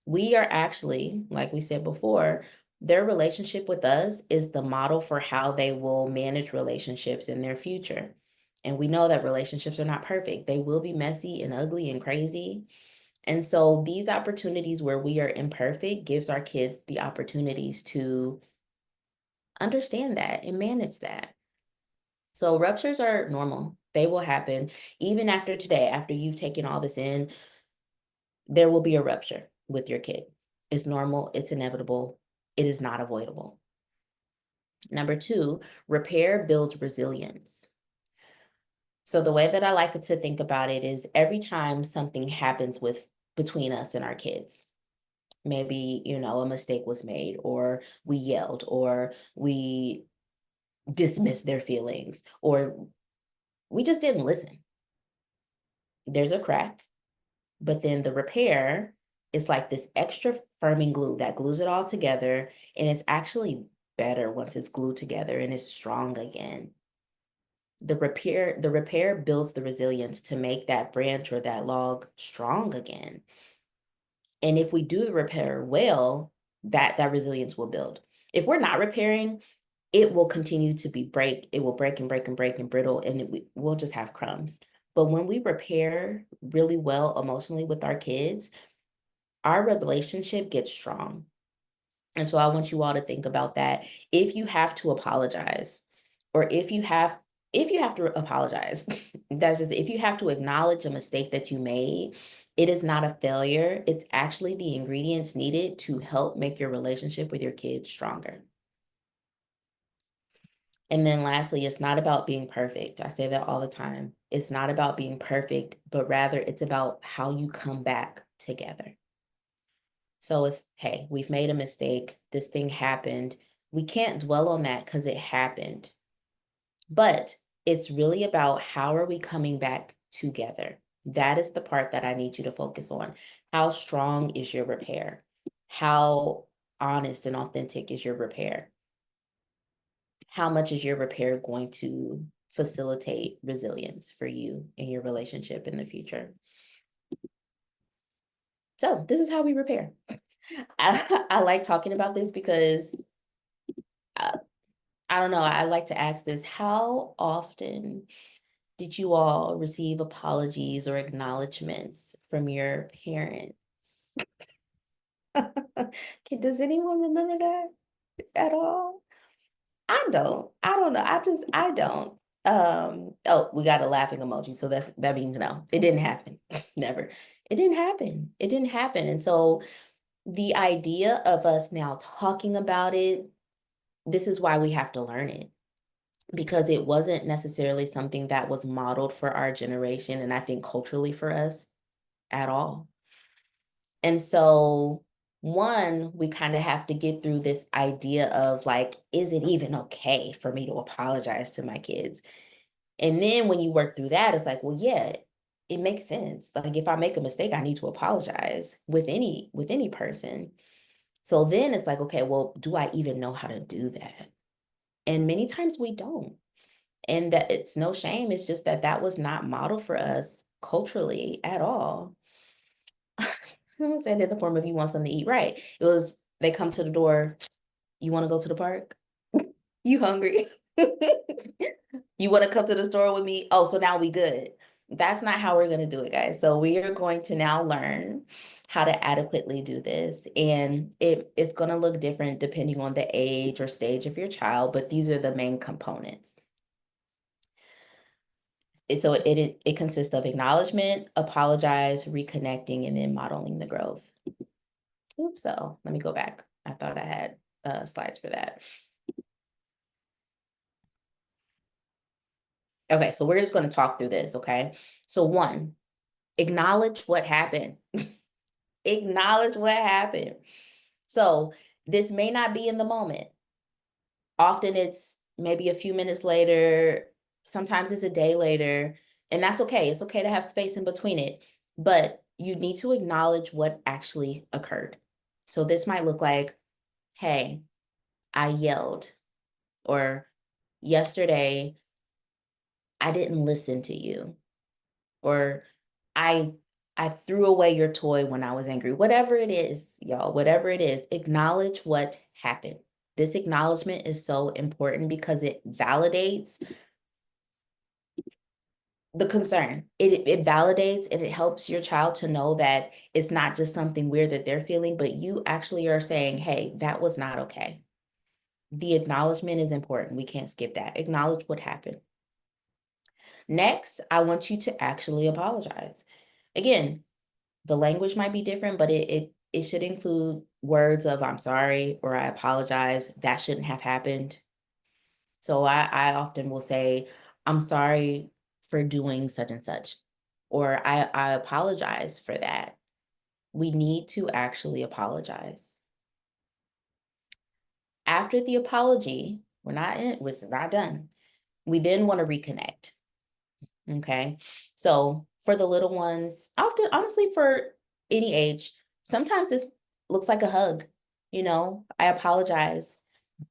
We are actually, like we said before, their relationship with us is the model for how they will manage relationships in their future. And we know that relationships are not perfect. They will be messy and ugly and crazy. And so these opportunities where we are imperfect gives our kids the opportunities to understand that and manage that. So ruptures are normal. They will happen. Even after today, after you've taken all this in, there will be a rupture with your kid. It's normal, it's inevitable, it is not avoidable. Number two, repair builds resilience. So the way that I like to think about it is every time something happens between us and our kids, maybe, a mistake was made, or we yelled, or we dismissed their feelings, or we just didn't listen. There's a crack, but then the repair is like this extra firming glue that glues it all together, and it's actually better once it's glued together and it's strong again. The repair builds the resilience to make that branch or that log strong again. And if we do the repair well, that resilience will build. If we're not repairing, it will continue to be break. It will break and break and break and brittle, and we'll just have crumbs. But when we repair really well emotionally with our kids, our relationship gets strong. And so I want you all to think about that. If you have to apologize, or if you have to apologize, that's just if you have to acknowledge a mistake that you made, it is not a failure. It's actually the ingredients needed to help make your relationship with your kids stronger. And then lastly, it's not about being perfect. I say that all the time. It's not about being perfect, but rather it's about how you come back together. So it's, hey, we've made a mistake. This thing happened. We can't dwell on that because it happened. But it's really about how are we coming back together? That is the part that I need you to focus on. How strong is your repair? How honest and authentic is your repair? How much is your repair going to facilitate resilience for you in your relationship in the future? So this is how we repair. I like talking about this because uh, I don't know. I like to ask this. How often did you all receive apologies or acknowledgments from your parents? Does anyone remember that at all? I don't. I don't know. I don't. Oh, we got a laughing emoji. So that means no. It didn't happen. Never. It didn't happen. It didn't happen. And so the idea of us now talking about it, this is why we have to learn it, because it wasn't necessarily something that was modeled for our generation, and I think culturally for us at all. And so, one, we kind of have to get through this idea of like, is it even okay for me to apologize to my kids? And then when you work through that, it's like, well, yeah, it makes sense. Like if I make a mistake, I need to apologize with any person. So then it's like, okay, well, do I even know how to do that? And many times we don't. And that it's no shame. It's just that that was not modeled for us culturally at all. Someone said in the form of you want something to eat, right? It was they come to the door. You want to go to the park? You hungry? You want to come to the store with me? Oh, so now we good. That's not how we're going to do it, guys. So we are going to now learn how to adequately do this. And it's going to look different depending on the age or stage of your child, but these are the main components. So it consists of acknowledgement, apologize, reconnecting, and then modeling the growth. Oops, so let me go back. I thought I had slides for that. Okay, so we're just going to talk through this, okay? So one, acknowledge what happened. Acknowledge what happened. So this may not be in the moment. Often it's maybe a few minutes later, sometimes it's a day later, and that's okay. It's okay to have space in between it, but you need to acknowledge what actually occurred. So this might look like, hey, I yelled, or yesterday I didn't listen to you, or I I threw away your toy when I was angry. Whatever it is, y'all, whatever it is, acknowledge what happened. This acknowledgement is so important because it validates the concern. It validates and it helps your child to know that it's not just something weird that they're feeling, but you actually are saying, hey, that was not okay. The acknowledgement is important. We can't skip that. Acknowledge what happened. Next, I want you to actually apologize. Again, the language might be different, but it should include words of I'm sorry or I apologize. That shouldn't have happened. So I often will say, I'm sorry for doing such and such, or I apologize for that. We need to actually apologize. After the apology, we're not done. We then want to reconnect. Okay. So for the little ones, often, honestly, for any age, sometimes looks like a hug. I apologize.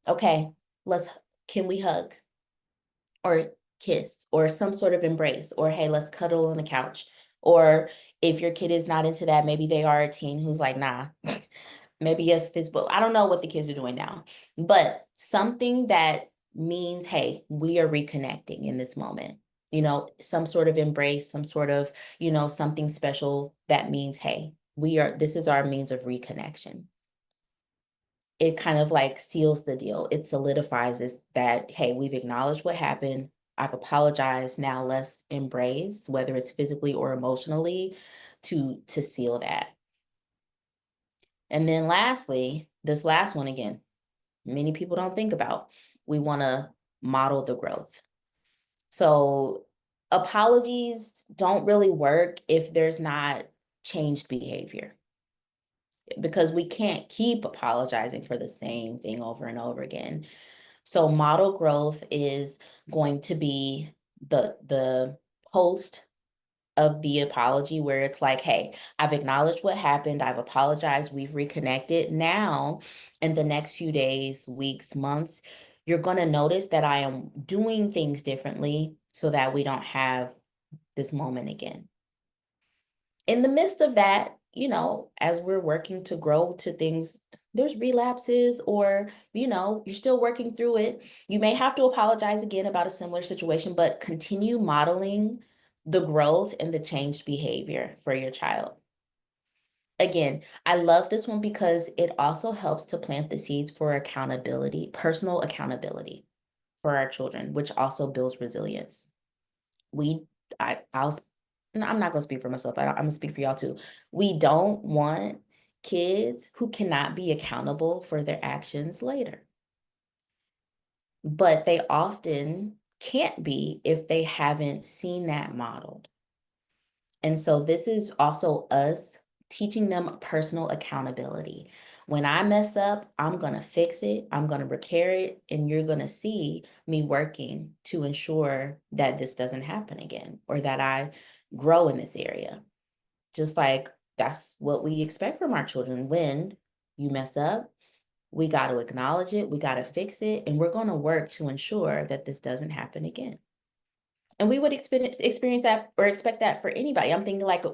Okay, let's, can we hug or kiss or some sort of embrace? Or hey, let's cuddle on the couch. Or if your kid is not into that, maybe they are a teen who's like, nah, maybe a fist bump. I don't know what the kids are doing now, but something that means, hey, we are reconnecting in this moment. Some sort of embrace, some sort of, something special that means, hey, this is our means of reconnection. It kind of like seals the deal. It solidifies this that, hey, we've acknowledged what happened. I've apologized. Now let's embrace, whether it's physically or emotionally, to seal that. And then lastly, this last one again, many people don't think about. We want to model the growth. So apologies don't really work if there's not changed behavior, because we can't keep apologizing for the same thing over and over again. So model growth is going to be the post of the apology where it's like, hey, I've acknowledged what happened, I've apologized, we've reconnected. Now, in the next few days, weeks, months, you're going to notice that I am doing things differently so that we don't have this moment again. In the midst of that, as we're working to grow to things, there's relapses, or, you're still working through it. You may have to apologize again about a similar situation, but continue modeling the growth and the changed behavior for your child. Again, I love this one because it also helps to plant the seeds for accountability, personal accountability for our children, which also builds resilience. we I'll no, I'm not gonna speak for myself. I'm gonna speak for y'all too. We don't want kids who cannot be accountable for their actions later. But they often can't be if they haven't seen that modeled. And so this is also us teaching them personal accountability. When I mess up, I'm going to fix it, I'm going to repair it, and you're going to see me working to ensure that this doesn't happen again, or that I grow in this area. Just like that's what we expect from our children. When you mess up, we got to acknowledge it, we got to fix it, and we're going to work to ensure that this doesn't happen again. And we would experience that or expect that for anybody. I'm thinking like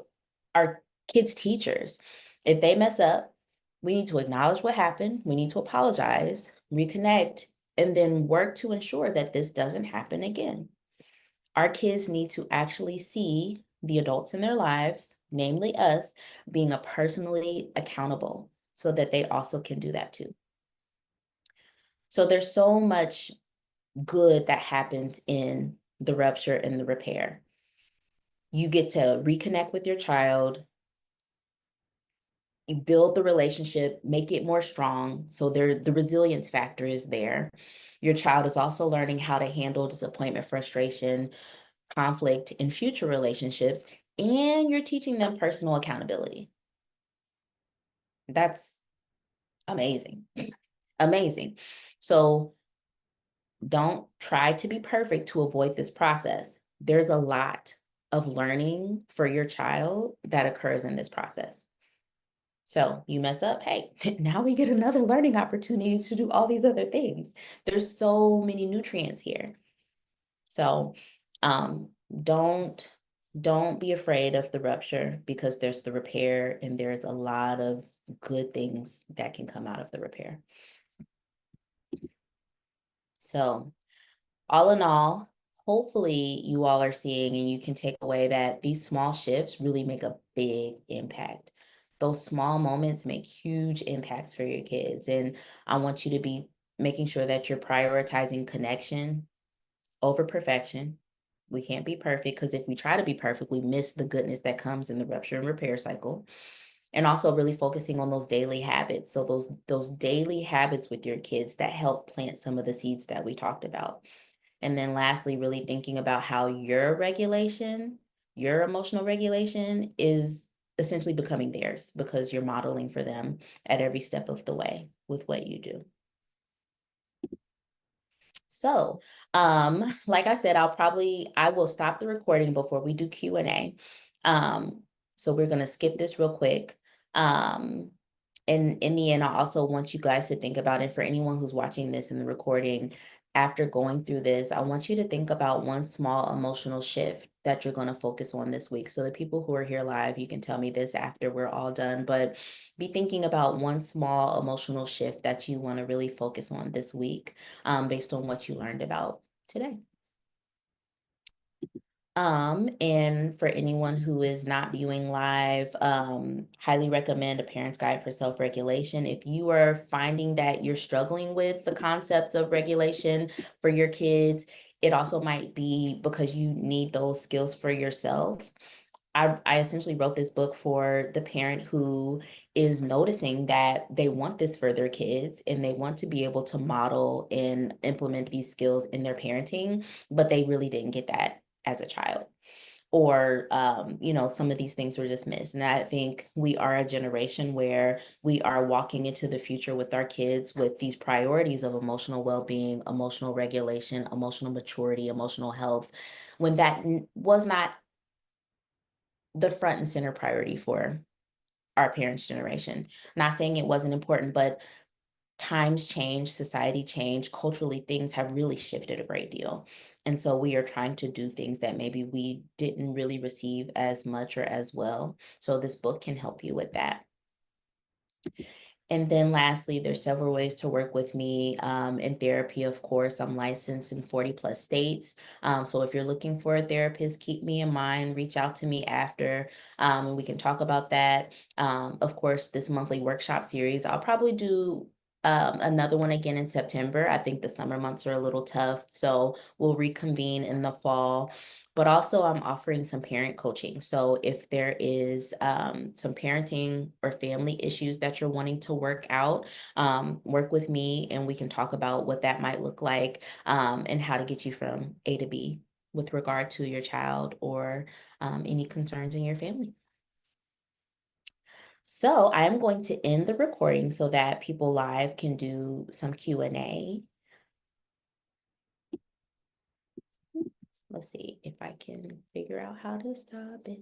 our kids' teachers. If they mess up, we need to acknowledge what happened. We need to apologize, reconnect, and then work to ensure that this doesn't happen again. Our kids need to actually see the adults in their lives, namely us, being a personally accountable so that they also can do that too. So there's so much good that happens in the rupture and the repair. You get to reconnect with your child, you build the relationship, make it more strong. So the resilience factor is there. Your child is also learning how to handle disappointment, frustration, conflict in future relationships, and you're teaching them personal accountability. That's amazing. Amazing. So don't try to be perfect to avoid this process. There's a lot of learning for your child that occurs in this process. So you mess up, hey, now we get another learning opportunity to do all these other things. There's so many nutrients here. So um, don't don't be afraid of the rupture, because there's the repair and there's a lot of good things that can come out of the repair. So all in all, hopefully you all are seeing and you can take away that these small shifts really make a big impact. Those small moments make huge impacts for your kids. And I want you to be making sure that you're prioritizing connection over perfection. We can't be perfect, because if we try to be perfect, we miss the goodness that comes in the rupture and repair cycle. And also really focusing on those daily habits. So those daily habits with your kids that help plant some of the seeds that we talked about. And then lastly, really thinking about how your regulation, your emotional regulation is essentially becoming theirs, because you're modeling for them at every step of the way with what you do. So, like I said, I will stop the recording before we do Q&A. So we're gonna skip this real quick. Um, And in the end, I also want you guys to think about it for anyone who's watching this in the recording. After going through this, I want you to think about one small emotional shift that you're going to focus on this week. So, the people who are here live, you can tell me this after we're all done, but be thinking about one small emotional shift that you want to really focus on this week, based on what you learned about today. And for anyone who is not viewing live, highly recommend A Parent's Guide for Self-Regulation. If you are finding that you're struggling with the concepts of regulation for your kids, it also might be because you need those skills for yourself. I essentially wrote this book for the parent who is noticing that they want this for their kids and they want to be able to model and implement these skills in their parenting, but they really didn't get that as a child. Or some of these things were just missed. And I think we are a generation where we are walking into the future with our kids with these priorities of emotional well-being, emotional regulation, emotional maturity, emotional health, when that was not the front and center priority for our parents' generation. Not saying it wasn't important, but times change, society changed, culturally things have really shifted a great deal. And so we are trying to do things that maybe we didn't really receive as much or as well. So this book can help you with that. And then lastly, there's several ways to work with me in therapy. Of course, I'm licensed in 40 plus states. So if you're looking for a therapist, keep me in mind, reach out to me after, and we can talk about that. Of course, this monthly workshop series, I'll probably do another one again in September. I think the summer months are a little tough. So we'll reconvene in the fall. But also, I'm offering some parent coaching. So if there is some parenting or family issues that you're wanting to work out, work with me and we can talk about what that might look like, and how to get you from A to B with regard to your child or any concerns in your family. So I am going to end the recording so that people live can do some Q&A. Let's see if I can figure out how to stop it.